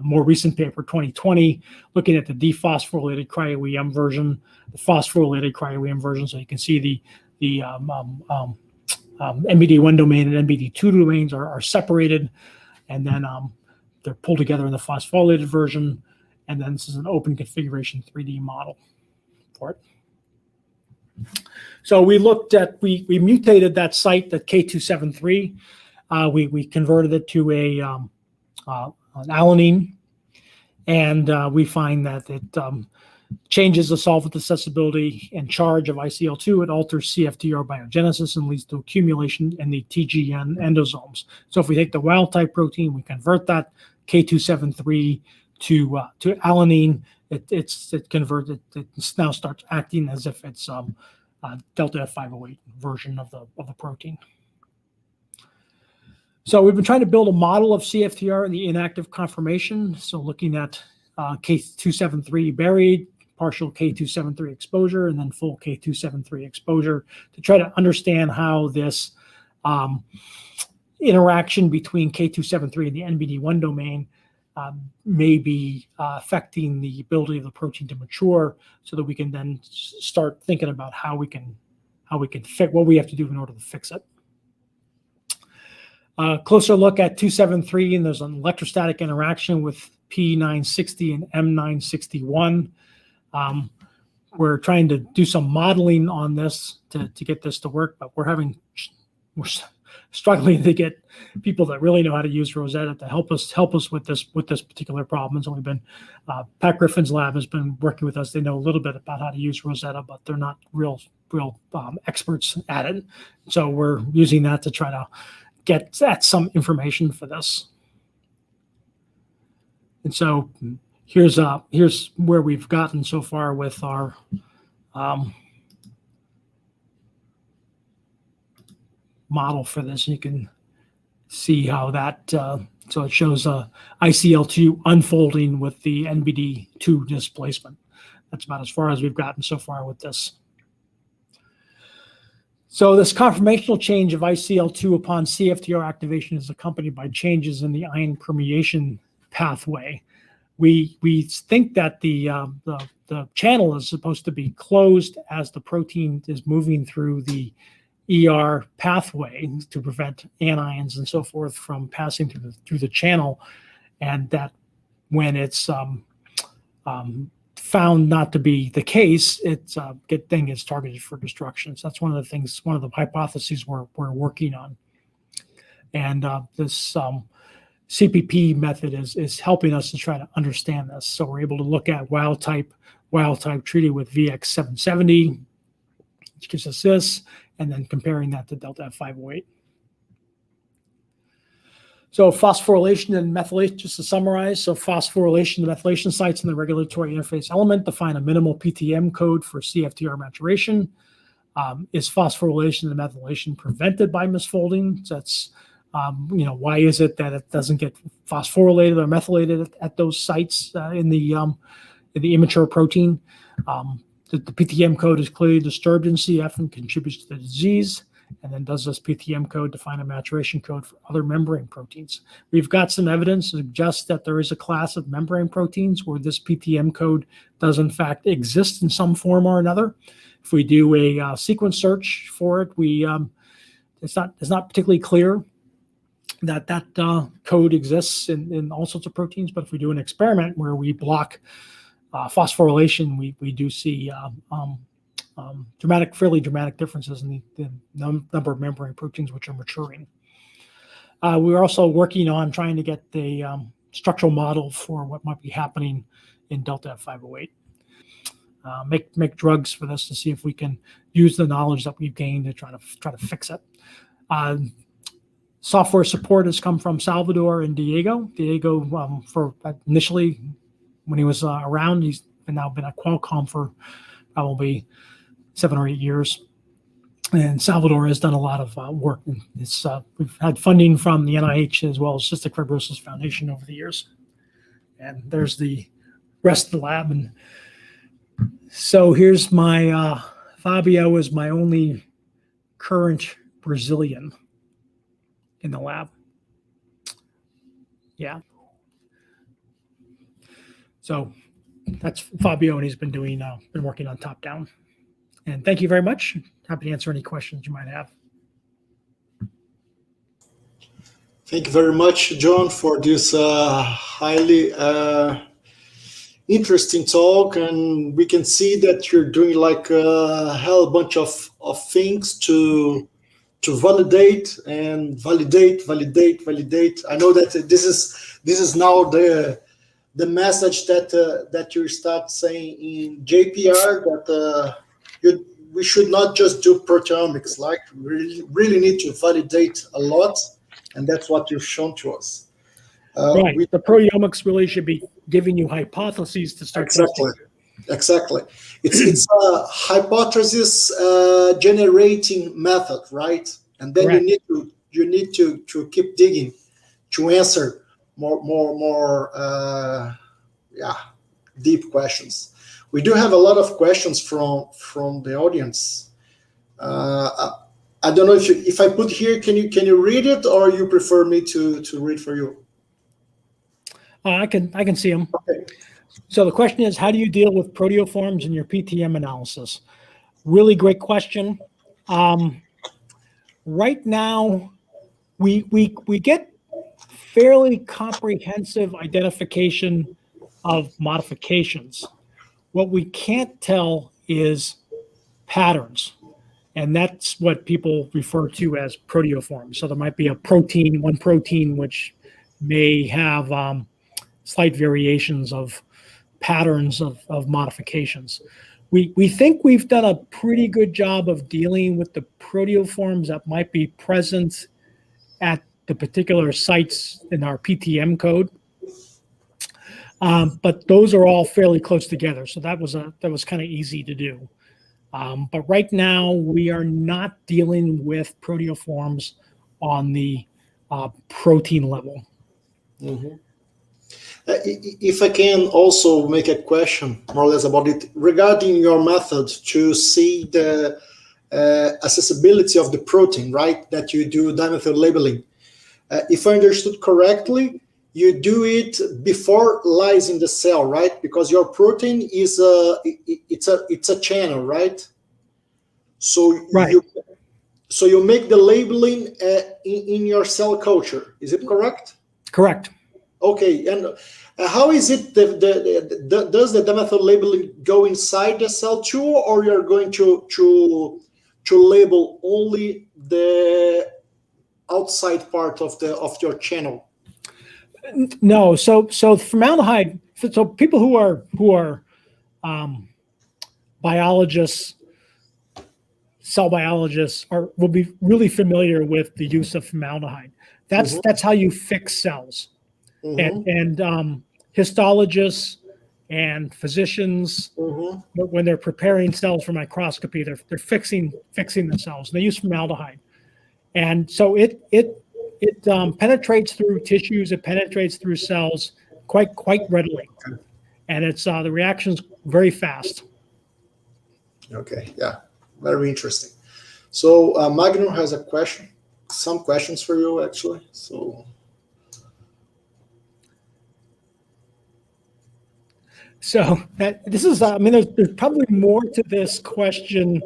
More recent paper, 2020, looking at the dephosphorylated cryo-EM version, the phosphorylated cryo-EM version. So you can see the NBD1 domain and NBD2 domains are separated, and then they're pulled together in the phosphorylated version. And then this is an open configuration 3D model for it. So we looked at, we mutated that site, that K273. We converted it to an alanine, and we find that changes the solvent accessibility and charge of ICL2. It alters CFTR biogenesis and leads to accumulation in the TGN endosomes. So if we take the wild type protein, we convert that K273 to alanine. It converts. It now starts acting as if it's delta F508 version of the protein. So we've been trying to build a model of CFTR in the inactive conformation. So looking at K273 buried, partial K273 exposure, and then full K273 exposure to try to understand how this interaction between K273 and the NBD1 domain may be affecting the ability of the protein to mature, so that we can then start thinking about how we can fix what we have to do in order to fix it. Closer look at 273, and there's an electrostatic interaction with P960 and M961. We're trying to do some modeling on this to get this to work, but we're struggling to get people that really know how to use Rosetta to help us with this particular problem. And so we've been Pat Griffin's lab has been working with us. They know a little bit about how to use Rosetta, but they're not real experts at it. So we're using that to try to get at some information for this. And so here's where we've gotten so far with our model for this. You can see how that, so it shows ICL2 unfolding with the NBD2 displacement. That's about as far as we've gotten so far with this. So this conformational change of ICL2 upon CFTR activation is accompanied by changes in the ion permeation pathway. We think that the channel is supposed to be closed as the protein is moving through the ER pathway to prevent anions and so forth from passing through the channel, and that when it's found not to be the case, it's thing is targeted for destruction. So that's one of the things, one of the hypotheses we're working on. And this CPP method is helping us to try to understand this. So we're able to look at wild type treated with VX770, which gives us this, and then comparing that to delta F508. So phosphorylation and methylation, just to summarize, so phosphorylation and methylation sites in the regulatory interface element define a minimal PTM code for CFTR maturation. Is phosphorylation and methylation prevented by misfolding? So that's, why is it that it doesn't get phosphorylated or methylated at those sites in the immature protein? The PTM code is clearly disturbed in CF and contributes to the disease. And then does this PTM code define a maturation code for other membrane proteins? We've got some evidence to suggest that there is a class of membrane proteins where this PTM code does in fact exist in some form or another. If we do a sequence search for it, it's not particularly clear that code exists in all sorts of proteins. But if we do an experiment where we block phosphorylation, we do see fairly dramatic differences in the number of membrane proteins which are maturing. We're also working on trying to get the structural model for what might be happening in delta F508. Make drugs for this to see if we can use the knowledge that we've gained to try to fix it. Software support has come from Salvador and Diego. Diego, for initially when he was around, he's now been at Qualcomm for probably 7 or 8 years. And Salvador has done a lot of work. We've had funding from the NIH as well as Cystic Fibrosis Foundation over the years. And there's the rest of the lab. And so here's my, Fabio is my only current Brazilian in the lab. Yeah. So that's Fabio, and he's been working on top down. And thank you very much. Happy to answer any questions you might have. Thank you very much, John, for this highly interesting talk. And we can see that you're doing like a hell bunch of things to validate and validate. I know that this is now the the message that you start saying in JPR that we should not just do proteomics, like we really need to validate a lot, and that's what you've shown to us. Right. The proteomics really should be giving you hypotheses to start testing. Exactly. It's a hypothesis generating method, right? And then you need to keep digging to answer more deep questions. We do have a lot of questions from the audience. I don't know if I put here, can you read it, or you prefer me to read for you? I can see them. Okay. So the question is, how do you deal with proteoforms in your PTM analysis? Really great question. Right now, we get fairly comprehensive identification of modifications. What we can't tell is patterns, and that's what people refer to as proteoforms. So there might be one protein which may have slight variations of patterns of modifications. We think we've done a pretty good job of dealing with the proteoforms that might be present at the particular sites in our PTM code. But those are all fairly close together, so that was kind of easy to do. But right now we are not dealing with proteoforms on the protein level. Mm-hmm. If I can also make a question more or less about it regarding your method to see the accessibility of the protein, right? That you do dimethyl labeling. If I understood correctly, you do it before lysing the cell, right? Because your protein is it's a channel, right? So right. you make the labeling in your cell culture. Is it correct? Correct. Okay, and how is it? Does the dimethyl labeling go inside the cell too, or you're going to label only the outside part of your channel? No, so formaldehyde. So people who are biologists, cell biologists, will be really familiar with the use of formaldehyde. That's how you fix cells. And histologists and physicians, when they're preparing cells for microscopy, they're fixing the cells. They use formaldehyde, and so it penetrates through tissues. It penetrates through cells quite readily, and it's the reaction's very fast. Okay, yeah, very interesting. So Magnum has a question, some questions for you actually. So this is, I mean, there's probably more to this question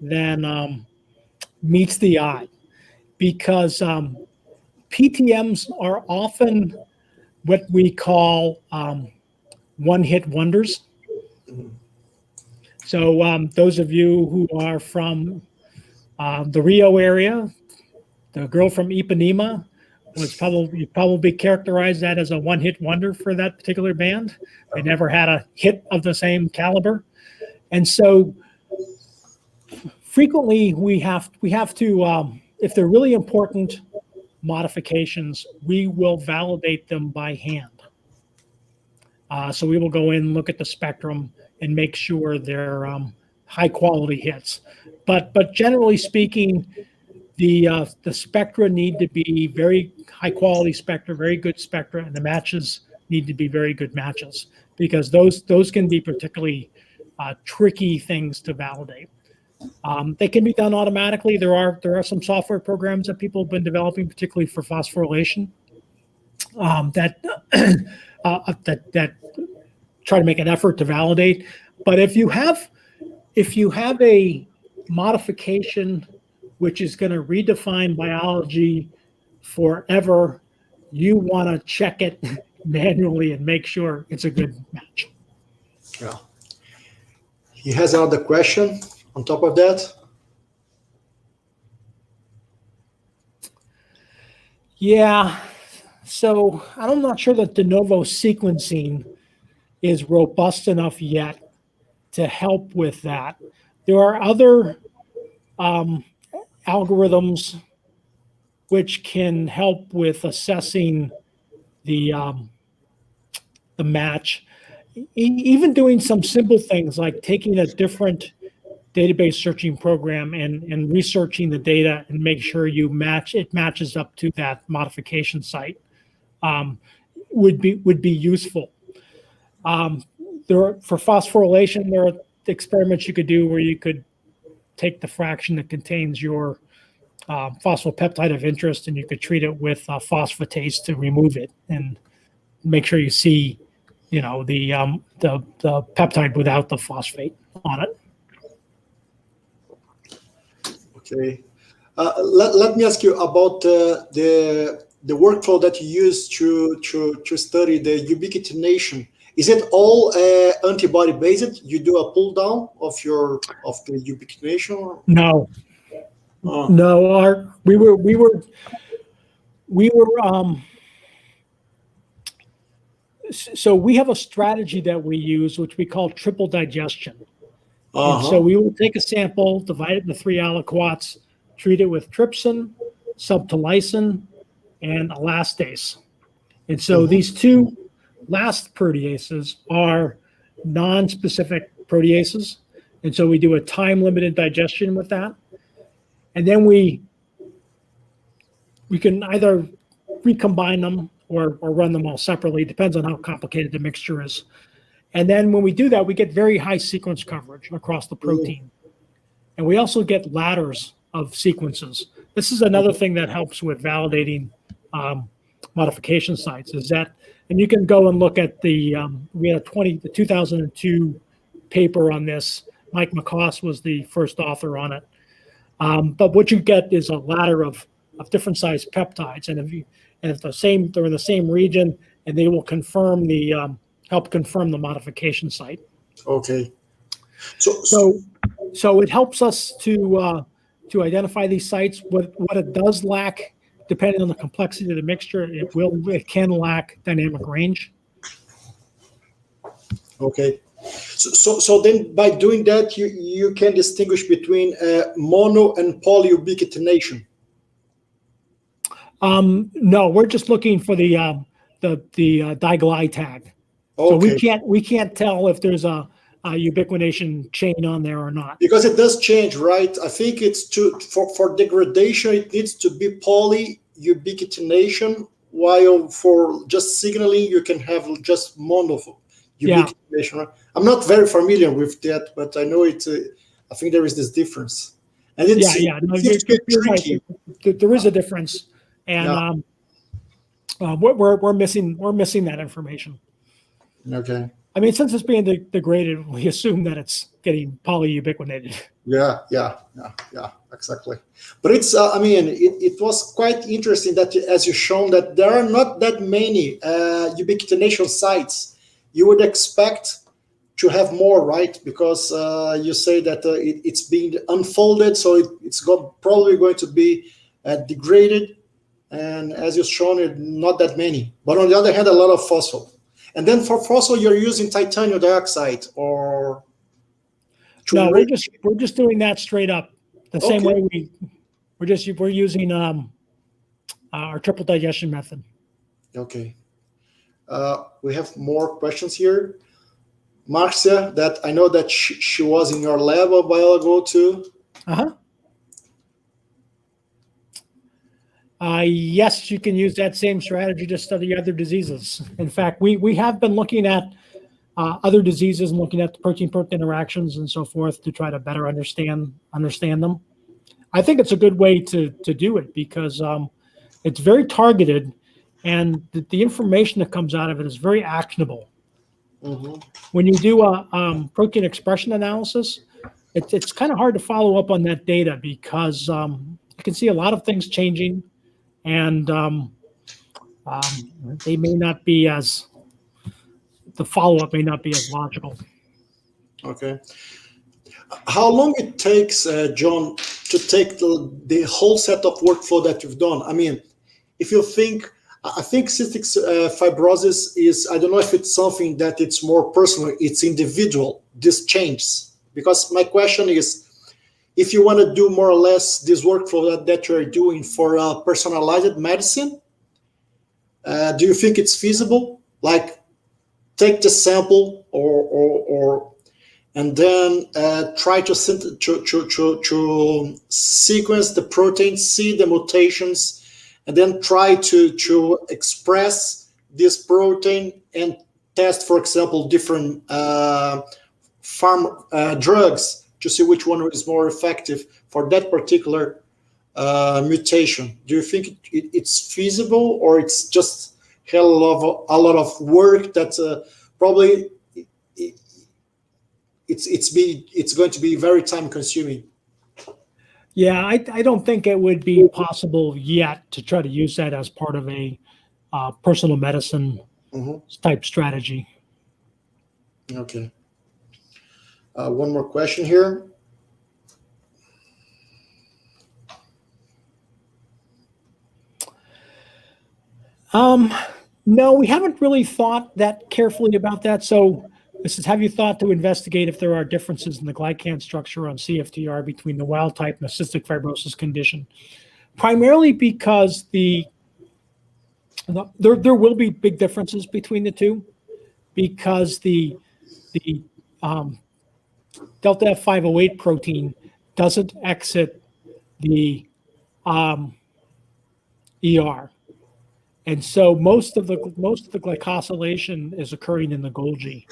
than meets the eye, because PTMs are often what we call one-hit wonders. So those of you who are from the Rio area, the girl from Ipanema was probably characterized that as a one-hit wonder for that particular band. They never had a hit of the same caliber, and so frequently we have to, if they're really important modifications, we will validate them by hand. So we will go in, look at the spectrum, and make sure they're high quality hits. But generally speaking, the spectra need to be very high quality spectra, very good spectra, and the matches need to be very good matches, because those can be particularly tricky things to validate. They can be done automatically. There are some software programs that people have been developing, particularly for phosphorylation, that try to make an effort to validate. But if you have a modification which is going to redefine biology forever, you want to check it manually and make sure it's a good match. Yeah. He has another question on top of that. Yeah. So I'm not sure that de novo sequencing is robust enough yet to help with that. There are other algorithms which can help with assessing the match. Even doing some simple things like taking a different database searching program and researching the data and make sure it matches up to that modification site would be useful. For phosphorylation, there are experiments you could do where you could take the fraction that contains your phospholipid of interest and you could treat it with phosphatase to remove it and make sure you see, the peptide without the phosphate on it. Okay. Let me ask you about the workflow that you use to study the ubiquitination. Is it all antibody based? You do a pull down of the ubiquitination? No, Oh. no. We were. So we have a strategy that we use, which we call triple digestion. And so we will take a sample, divide it into 3 aliquots, treat it with trypsin, subtilisin, and elastase. And so these 2 last proteases are non-specific proteases. And so we do a time-limited digestion with that. And then we can either recombine them or run them all separately. It depends on how complicated the mixture is. And then when we do that, we get very high sequence coverage across the protein. And we also get ladders of sequences. This is another thing that helps with validating modification sites is that, and you can go and look at we had the 2002 paper on this. Mike McCoss was the first author on it. But what you get is a ladder of different sized peptides. And if they're in the same region, and they will confirm help confirm the modification site. Okay. So it helps us to identify these sites. What it does lack, depending on the complexity of the mixture, it can lack dynamic range. Okay. So then by doing that, you can distinguish between mono and polyubiquitination. No, we're just looking for the diglide tag. Okay. So we can't tell if there's a ubiquitination chain on there or not. Because it does change, right? I think it's for degradation, it needs to be polyubiquitination, while for just signaling, you can have just mono ubiquitination. Right? I'm not very familiar with that, but I know it. I think there is this difference, and it's No, you're tricky. Right. There is a difference, and we're missing that information. Okay. I mean, since it's being degraded, we assume that it's getting polyubiquitinated. Yeah, exactly. But it's, it was quite interesting that, as you've shown, that there are not that many ubiquitination sites. You would expect to have more, right? Because you say that it's being unfolded, so it's probably going to be degraded. And as you've shown, not that many. But on the other hand, a lot of fossil. And then for fossil, you're using titanium dioxide, or no? We're just doing that straight up the same way we're using our triple digestion method. Okay. We have more questions here. Marcia, that I know that she was in your lab a while ago too. Yes, you can use that same strategy to study other diseases. In fact, we have been looking at other diseases and looking at the protein-protein interactions and so forth to try to better understand them. I think it's a good way to do it because it's very targeted, and the information that comes out of it is very actionable. Mm-hmm. When you do a protein expression analysis, it's kind of hard to follow up on that data because you can see a lot of things changing. And they may not be the follow-up may not be as logical. Okay. How long it takes, John, to take the whole set of workflow that you've done? I mean, if you think, I think cystic fibrosis is, I don't know if it's something that it's more personal, it's individual, this changes. Because my question is, if you want to do more or less this workflow that you're doing for personalized medicine, do you think it's feasible? Like, take the sample and then try to sequence the protein, see the mutations, and then try to express this protein and test, for example, different drugs to see which one is more effective for that particular mutation. Do you think it's feasible, or it's just a lot of work that probably it's going to be very time consuming? Yeah, I don't think it would be possible yet to try to use that as part of a personal medicine type strategy. Okay. One more question here. No, we haven't really thought that carefully about that. So this is, have you thought to investigate if there are differences in the glycan structure on CFTR between the wild type and the cystic fibrosis condition? Primarily because there will be big differences between the two, because the delta F508 protein doesn't exit the ER. And so most of the glycosylation is occurring in the Golgi,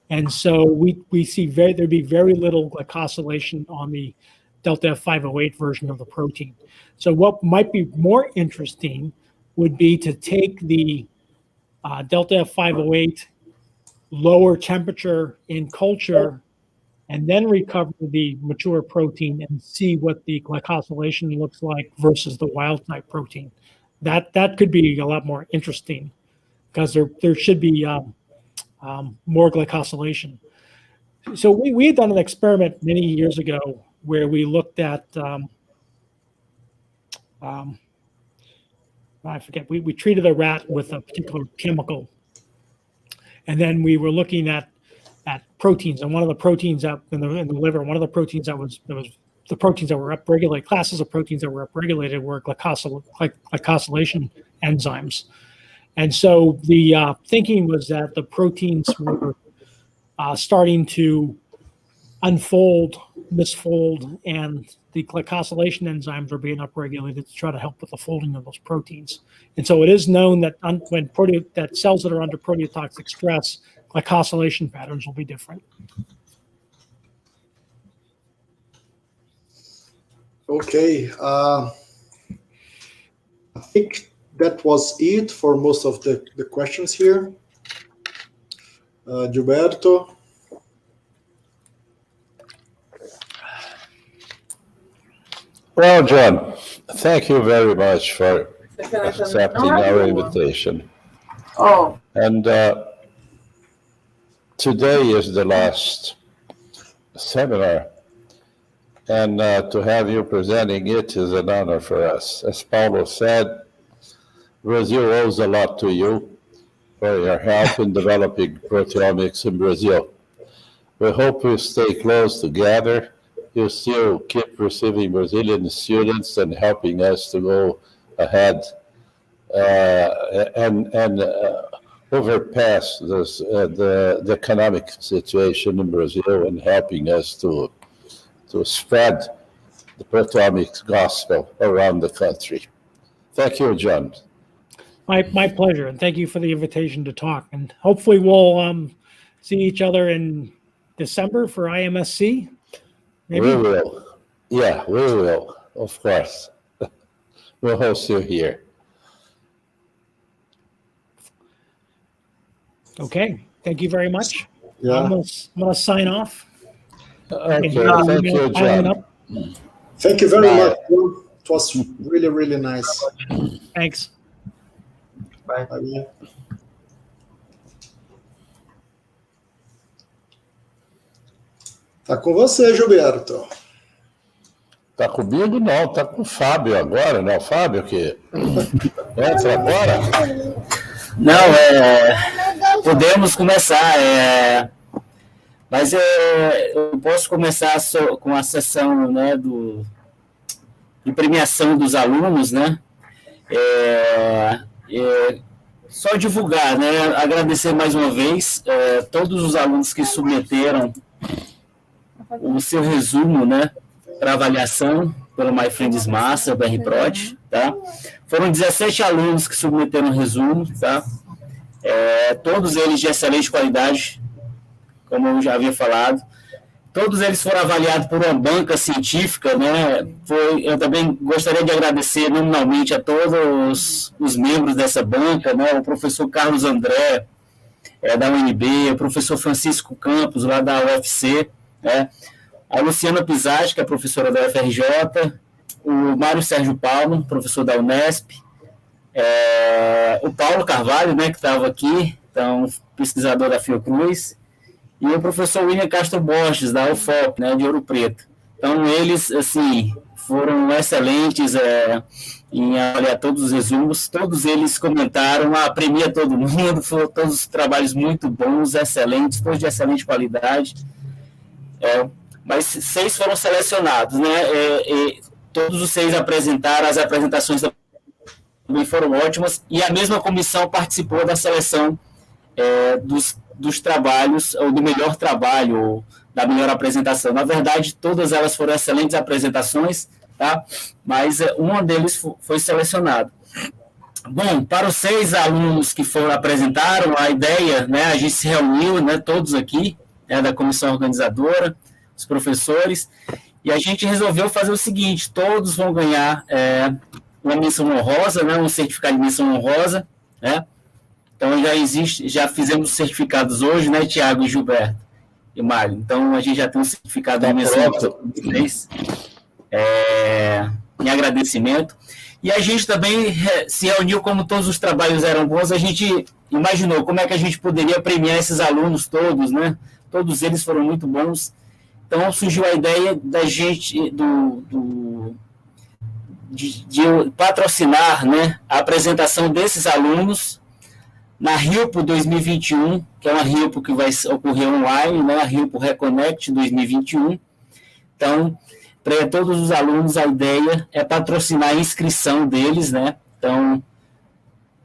and so we see there'd be very little glycosylation on the delta F508 version of the protein. So what might be more interesting would be to take the delta F508 lower temperature in culture, and then recover the mature protein and see what the glycosylation looks like versus the wild type protein. That could be a lot more interesting, because there should be more glycosylation. So we had done an experiment many years ago where we looked at I forget, we treated a rat with a particular chemical, and then we were looking at proteins, and one of the proteins out in the liver, one of the proteins that was the proteins that were upregulated, classes of proteins that were upregulated were glycosylation enzymes. And so the thinking was that the proteins were starting to unfold, misfold, and the glycosylation enzymes are being upregulated to try to help with the folding of those proteins. And so it is known that that cells that are under proteotoxic stress, glycosylation patterns will be different. Okay, I think that was it for most of the questions here. Gilberto? Well, John, thank you very much for accepting our invitation. Oh. And today is the last seminar, and to have you presenting it is an honor for us. As Paulo said, Brazil owes a lot to you for your help in developing proteomics in Brazil. We hope we stay close together. You still keep receiving Brazilian students and helping us to go ahead and overpass this, the economic situation in Brazil, and helping us to spread the proteomics gospel around the country. Thank you, John. My pleasure, and thank you for the invitation to talk. And hopefully we'll see each other in December for IMSC. Maybe? We will. Yeah, we will, of course. We'll host you here. Okay, thank you very much. Yeah. I'm gonna sign off. Okay, thank you, John. Thank you very Bye. much. It was really, really nice. Thanks. Bye. Bye. Tá com você, Gilberto. Tá comigo? Não, tá com o Fábio agora, não? O Fábio que entra agora? Não, podemos começar, mas eu posso começar com a sessão, né, de premiação dos alunos, né? Só divulgar, né? Agradecer mais uma vez todos os alunos que submeteram o seu resumo, né, para avaliação pelo MASSA, BrProt, tá? Foram 17 alunos que submeteram o resumo, tá? Todos eles de excelente qualidade, como eu já havia falado. Todos eles foram avaliados por uma banca científica, né? Eu também gostaria de agradecer nominalmente a todos os membros dessa banca, né? O professor Carlos André, da UNB, o professor Francisco Campos, lá da UFC, né? A Luciana Pisati, que é professora da UFRJ, o Mário Sérgio Paulo, professor da Unesp, o Paulo Carvalho, né, que estava aqui, então, pesquisador da Fiocruz, e o professor William Castro Borges, da UFOP, né, de Ouro Preto. Então, eles, assim, foram excelentes em avaliar todos os resumos, todos eles comentaram, premia todo mundo, foram todos os trabalhos muito bons, excelentes, todos de excelente qualidade, mas 6 foram selecionados, né, todos os 6 apresentaram, as apresentações também foram ótimas, e a mesma comissão participou da seleção dos trabalhos, ou do melhor trabalho, ou da melhor apresentação. Na verdade, todas elas foram excelentes apresentações, tá? Mas um deles foi selecionado. Bom, para os 6 alunos que apresentaram a ideia, né, a gente se reuniu, né, todos aqui, da comissão organizadora, os professores, e a gente resolveu fazer o seguinte: todos vão ganhar uma menção honrosa, né, um certificado de menção honrosa, né? Então, já fizemos certificados hoje, né, Tiago e Gilberto e Mário? Então, a gente já tem um certificado de menção honrosa para vocês, em agradecimento. E a gente também se reuniu, como todos os trabalhos eram bons, a gente imaginou como é que a gente poderia premiar esses alunos todos, né? Todos eles foram muito bons. Então, surgiu a ideia da gente, de patrocinar, né, a apresentação desses alunos na RIOPO 2021, que é uma RIOPO que vai ocorrer online, né, a RIOPO Reconnect 2021. Então, para todos os alunos, a ideia é patrocinar a inscrição deles, né? Então,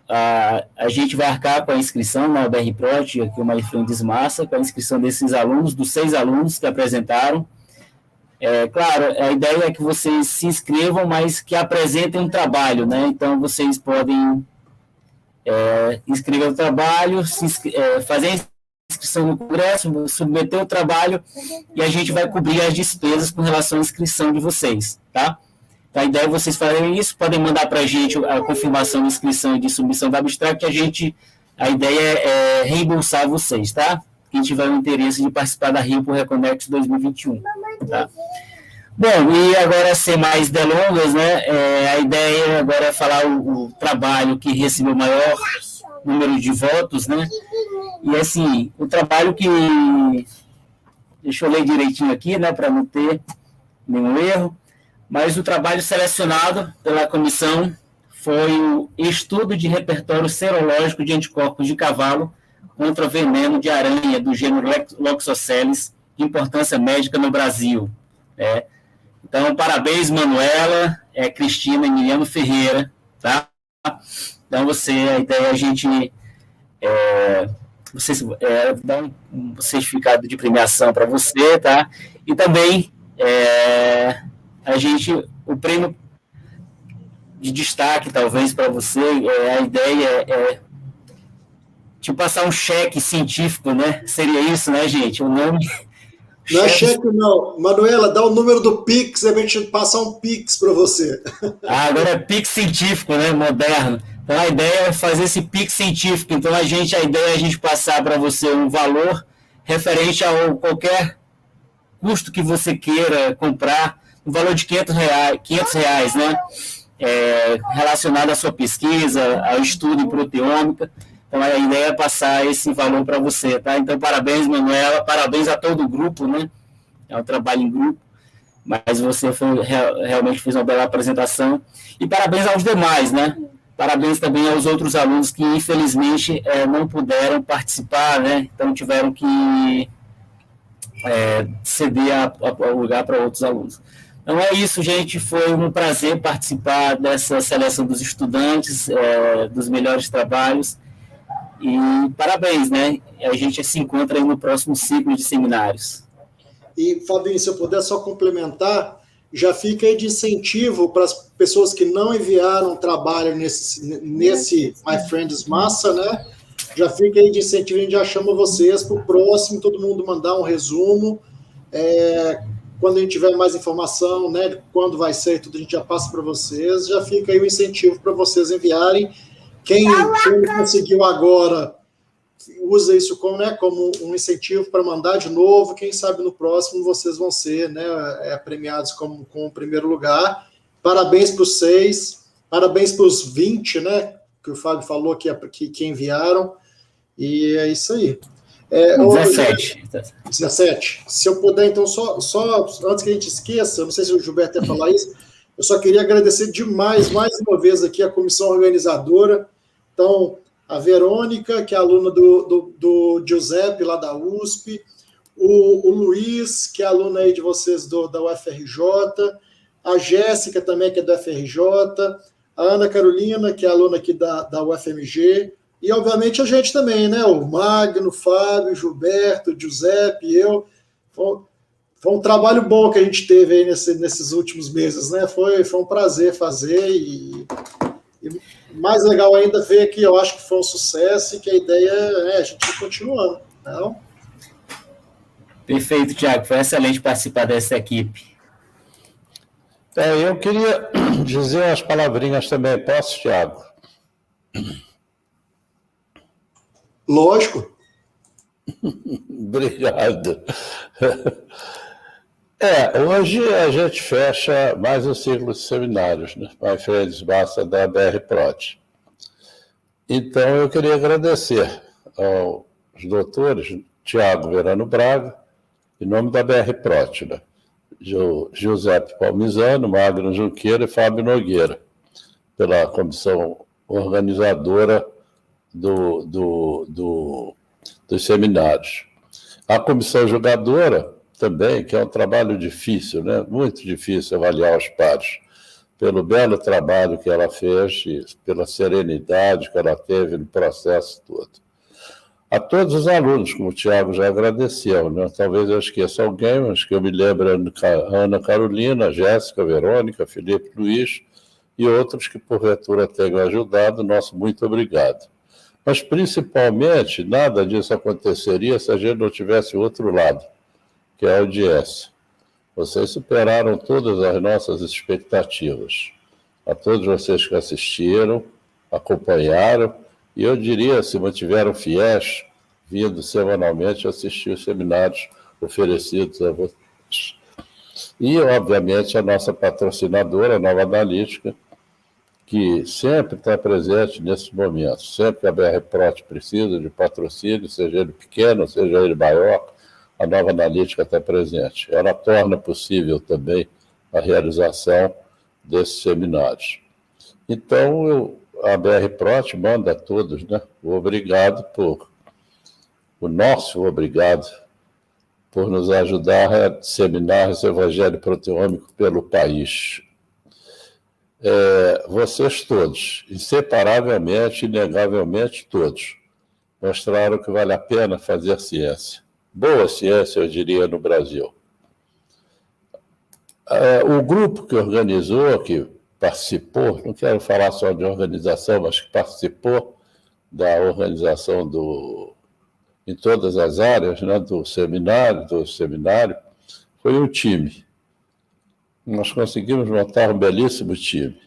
a gente vai arcar com a inscrição na BrProt, aqui o MyFriends MASSA, com a inscrição desses alunos, dos 6 alunos que apresentaram. Claro, a ideia é que vocês se inscrevam, mas que apresentem um trabalho, né? Então, vocês podem inscrever o trabalho, fazer a inscrição no congresso, submeter o trabalho, e a gente vai cobrir as despesas com relação à inscrição de vocês, tá? Então, a ideia é vocês fazerem isso, podem mandar para a gente a confirmação de inscrição e de submissão da abstract, a ideia é reembolsar vocês, tá? Quem tiver o interesse de participar da RIOPO Reconnect 2021, tá? Bom, e agora, sem mais delongas, né, a ideia agora é falar o trabalho que recebeu o maior número de votos, né, e assim, o trabalho que, deixa eu ler direitinho aqui, né, para não ter nenhum erro, mas o trabalho selecionado pela comissão foi o estudo de repertório serológico de anticorpos de cavalo contra veneno de aranha do gênero Loxosceles, de importância médica no Brasil. Então, parabéns, Manuela, Cristina e Emiliano Ferreira, tá? Então, a ideia é a gente dar um certificado de premiação para você, tá? E também o prêmio de destaque, talvez, para você, a ideia é te passar um cheque científico, né? Seria isso, né, gente? O nome... Não é cheque, não. Manuela, dá o número do Pix, a gente passar um Pix para você. Agora é Pix científico, né? Moderno. Então, a ideia é fazer esse Pix científico. Então, a ideia é a gente passar para você um valor referente a qualquer custo que você queira comprar, um valor de R$500, né? Relacionado à sua pesquisa, ao estudo em proteômica. Então, a ideia é passar esse valor para você, tá? Então, parabéns, Manuela, parabéns a todo o grupo, né? É um trabalho em grupo. mas você realmente fez uma bela apresentação. E parabéns aos demais, né? Parabéns também aos outros alunos que, infelizmente, não puderam participar, né? Então, tiveram que ceder o lugar para outros alunos. Então, é isso, gente. Foi um prazer participar dessa seleção dos estudantes, dos melhores trabalhos. E parabéns, né? A gente se encontra aí no próximo ciclo de seminários. E, Fabinho, se eu puder só complementar, já fica aí de incentivo para as pessoas que não enviaram trabalho nesse My Friends Massa, né? Já fica aí de incentivo, a gente já chama vocês para o próximo, todo mundo mandar um resumo. Quando a gente tiver mais informação, né, quando vai ser, tudo a gente já passa para vocês, já fica aí o incentivo para vocês enviarem. Quem conseguiu agora, usa isso como um incentivo para mandar de novo. Quem sabe no próximo vocês vão ser, né, premiados com o primeiro lugar. Parabéns para os 6, parabéns para os 20, né, que o Fábio falou que enviaram. E é isso aí. 17. Se eu puder, então, só antes que a gente esqueça, não sei se o Gilberto ia falar isso, eu só queria agradecer demais, mais uma vez aqui, a comissão organizadora. Então, a Verônica, que é aluna do Giuseppe, lá da USP, o Luiz, que é aluna aí de vocês da UFRJ, a Jéssica também, que é do UFRJ, a Ana Carolina, que é aluna aqui da UFMG, e, obviamente, a gente também, né? O Magno, o Fábio, o Gilberto, o Giuseppe, eu. Foi um trabalho bom que a gente teve aí nesses últimos meses, né? Foi um prazer fazer e mais legal ainda ver que eu acho que foi um sucesso e que a ideia é a gente ir continuando, não? Perfeito, Tiago. Foi excelente participar dessa equipe. Eu queria dizer umas palavrinhas também. Posso, Tiago? Lógico. Obrigado. Hoje a gente fecha mais um ciclo de seminários, né? My Friends Massa da BrProt. Então, eu queria agradecer aos doutores Tiago Verano Braga, em nome da BrProt, né? Giuseppe Palmisano, Magno Junqueira e Fábio Nogueira, pela comissão organizadora dos seminários. A comissão julgadora também, que é um trabalho difícil, né? Muito difícil avaliar os pares, pelo belo trabalho que ela fez e pela serenidade que ela teve no processo todo. A todos os alunos, como o Tiago já agradeceu, né? Talvez eu esqueça alguém, mas que eu me lembro, Ana Carolina, Jéssica, Verônica, Felipe Luiz e outros que porventura tenham ajudado, nosso muito obrigado. Mas, principalmente, nada disso aconteceria se a gente não tivesse o outro lado, que é a audiência. Vocês superaram todas as nossas expectativas. A todos vocês que assistiram, acompanharam, e eu diria, se mantiveram fiéis, vindo semanalmente assistir os seminários oferecidos a vocês. E, obviamente, a nossa patrocinadora, a Nova Analítica, que sempre está presente nesses momentos. Sempre que a BrProt precisa de patrocínio, seja ele pequeno, seja ele maior, a Nova Analítica está presente. Ela torna possível também a realização desses seminários. Então, a BrProt manda a todos, né? O nosso obrigado por nos ajudar a disseminar esse evangelho proteômico pelo país. Vocês todos, inseparavelmente, inegavelmente todos, mostraram que vale a pena fazer ciência. Boa ciência, eu diria, no Brasil. O grupo que organizou, que participou, não quero falar só de organização, mas que participou da organização em todas as áreas, né, do seminário, foi um time. Nós conseguimos montar um belíssimo time.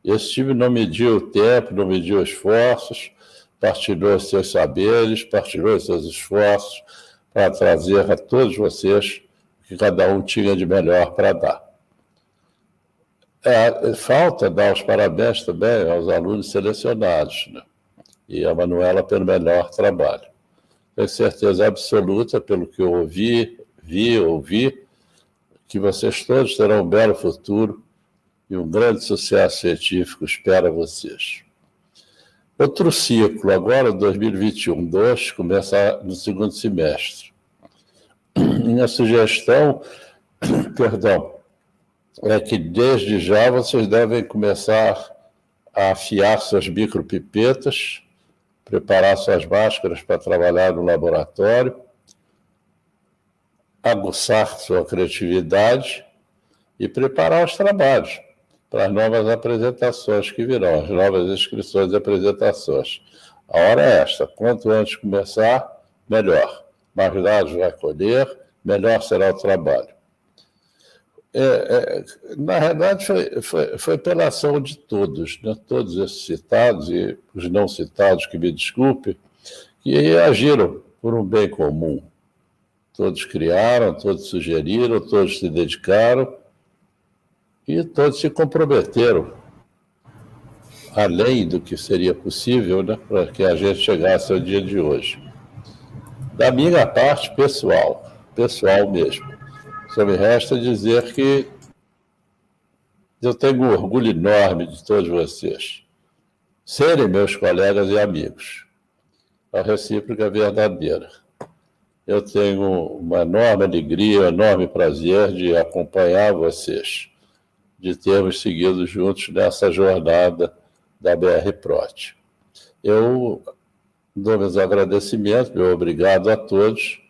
Esse time não mediu o tempo, não mediu esforços, partilhou seus saberes, partilhou seus esforços para trazer a todos vocês o que cada um tinha de melhor para dar. Falta dar os parabéns também aos alunos selecionados, né? E a Manuela pelo melhor trabalho. Tenho certeza absoluta, pelo que eu ouvi, que vocês todos terão um belo futuro e um grande sucesso científico espera vocês. Outro ciclo, agora 2021-2, começa no segundo semestre. Minha sugestão, é que desde já vocês devem começar a afiar suas micropipetas, preparar suas máscaras para trabalhar no laboratório, aguçar sua criatividade e preparar os trabalhos para as novas apresentações que virão, as novas inscrições e apresentações. A hora é esta, quanto antes começar, melhor. Mais dados vai colher, melhor será o trabalho. Na realidade, foi pela ação de todos, né? Todos esses citados e os não citados, que me desculpe, que agiram por um bem comum. Todos criaram, todos sugeriram, todos se dedicaram e todos se comprometeram, além do que seria possível, né, para que a gente chegasse ao dia de hoje. Da minha parte, pessoal mesmo, só me resta dizer que eu tenho um orgulho enorme de todos vocês serem meus colegas e amigos. A recíproca é verdadeira. Eu tenho uma enorme alegria, um enorme prazer de acompanhar vocês, de termos seguido juntos nessa jornada da BrProt. Eu dou meus agradecimentos, meu obrigado a todos,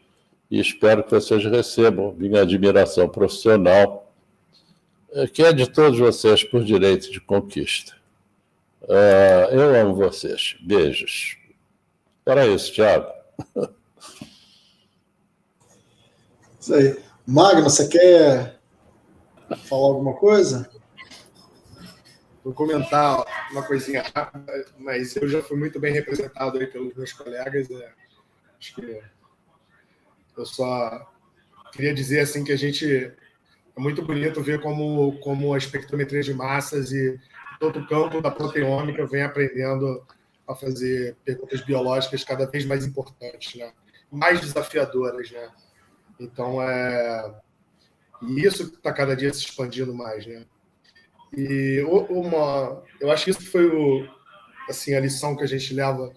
e espero que vocês recebam minha admiração profissional, que é de todos vocês por direito de conquista. Eu amo vocês. Beijos. Era isso, Thiago. Isso aí. Magno, você quer falar alguma coisa? Vou comentar uma coisinha rápida, mas eu já fui muito bem representado aí pelos meus colegas. Acho que eu só queria dizer assim que é muito bonito ver como a espectrometria de massas e todo o campo da proteômica vem aprendendo a fazer perguntas biológicas cada vez mais importantes, né? Mais desafiadoras, né? Então, e isso está cada dia se expandindo mais, né? E eu acho que isso foi assim, a lição que a gente leva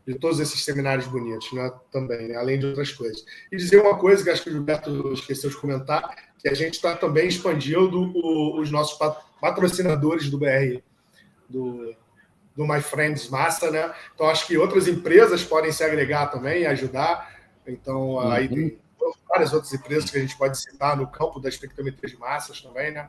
de todos esses seminários bonitos, né? Também, né? Além de outras coisas. E dizer uma coisa que acho que o Gilberto esqueceu de comentar, que a gente está também expandindo os nossos patrocinadores do BR, do My Friends Massa, né? Então, acho que outras empresas podem se agregar também e ajudar. Então, aí tem várias outras empresas que a gente pode citar no campo da espectrometria de massas também, né?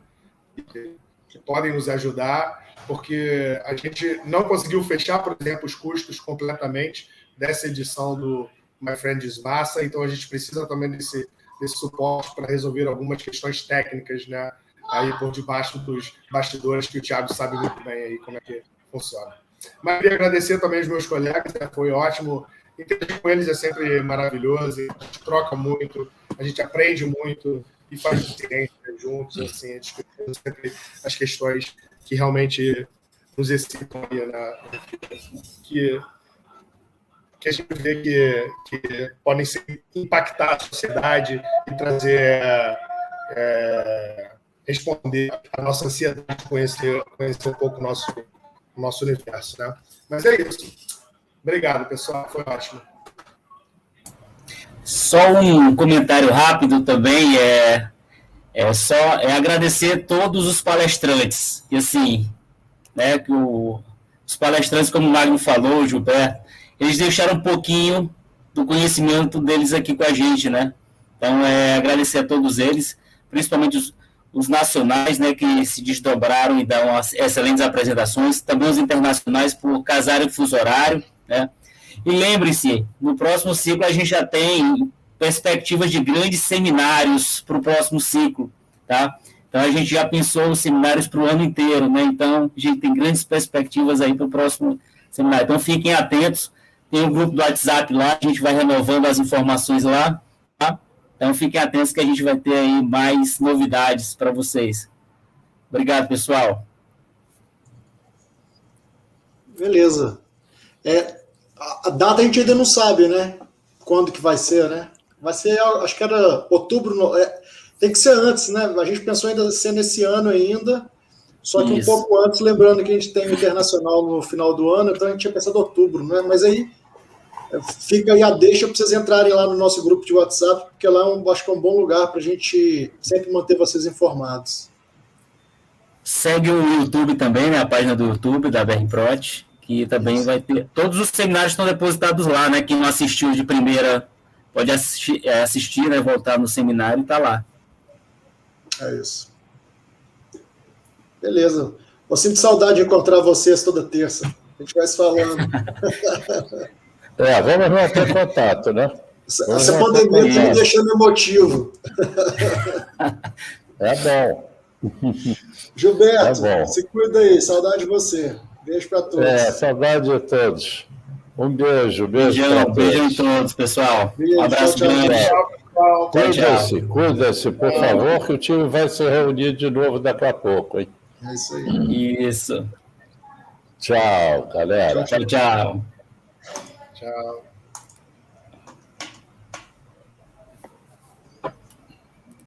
Que podem nos ajudar, porque a gente não conseguiu fechar, por exemplo, os custos completamente dessa edição do My Friends Massa, então a gente precisa também desse suporte para resolver algumas questões técnicas, né? Aí por debaixo dos bastidores, que o Thiago sabe muito bem aí como é que funciona. Mas queria agradecer também aos meus colegas, né? Foi ótimo. Interagir com eles é sempre maravilhoso, a gente troca muito, a gente aprende muito e faz ciência juntos, assim, discutindo sempre as questões que realmente nos excitam aí, né? que a gente vê que podem impactar a sociedade e trazer, responder à nossa ansiedade de conhecer um pouco o nosso universo, né? Mas é isso. Obrigado, pessoal. Foi ótimo. Só um comentário rápido também, agradecer todos os palestrantes. E assim, né, que os palestrantes, como o Magno falou, o Gilberto, eles deixaram um pouquinho do conhecimento deles aqui com a gente, né? Então, agradecer a todos eles, principalmente os nacionais, né, que se desdobraram e dão excelentes apresentações, também os internacionais por casarem o fuso horário, né? E lembre-se, no próximo ciclo a gente já tem perspectivas de grandes seminários para o próximo ciclo, tá? Então a gente já pensou os seminários para o ano inteiro, né? Então a gente tem grandes perspectivas aí para o próximo seminário. Então fiquem atentos, tem um grupo do WhatsApp lá, a gente vai renovando as informações lá, tá? Então fiquem atentos que a gente vai ter aí mais novidades para vocês. Obrigado, pessoal. Beleza. A data a gente ainda não sabe, né? Quando que vai ser, né? Vai ser, acho que era outubro. Tem que ser antes, né? A gente pensou ainda ser nesse ano ainda, só que Isso. um pouco antes, lembrando que a gente tem o internacional no final do ano, então a gente tinha pensado outubro, né? Mas aí fica aí a deixa para vocês entrarem lá no nosso grupo de WhatsApp, porque lá acho que é um bom lugar para a gente sempre manter vocês informados. Segue o YouTube também, né? A página do YouTube da BrProt, que também vai ter. Todos os seminários estão depositados lá, né? Quem não assistiu de primeira pode assistir, né? Voltar no seminário e tá lá. É isso. Beleza. Eu sinto saudade de encontrar vocês toda terça. A gente vai se falando. Vamos manter contato, né? Essa pandemia está me deixando emotivo. É bom. Gilberto, Tá bom. se cuida aí. Saudade de você. Beijo para todos. Saudade de todos. Um beijo. Beijão em todos, pessoal. Beijo, Um abraço tchau, tchau. grande. Cuida-se, por favor, que o time vai se reunir de novo daqui a pouco, hein? É isso aí. Isso. Tchau, galera. Tchau. Tchau.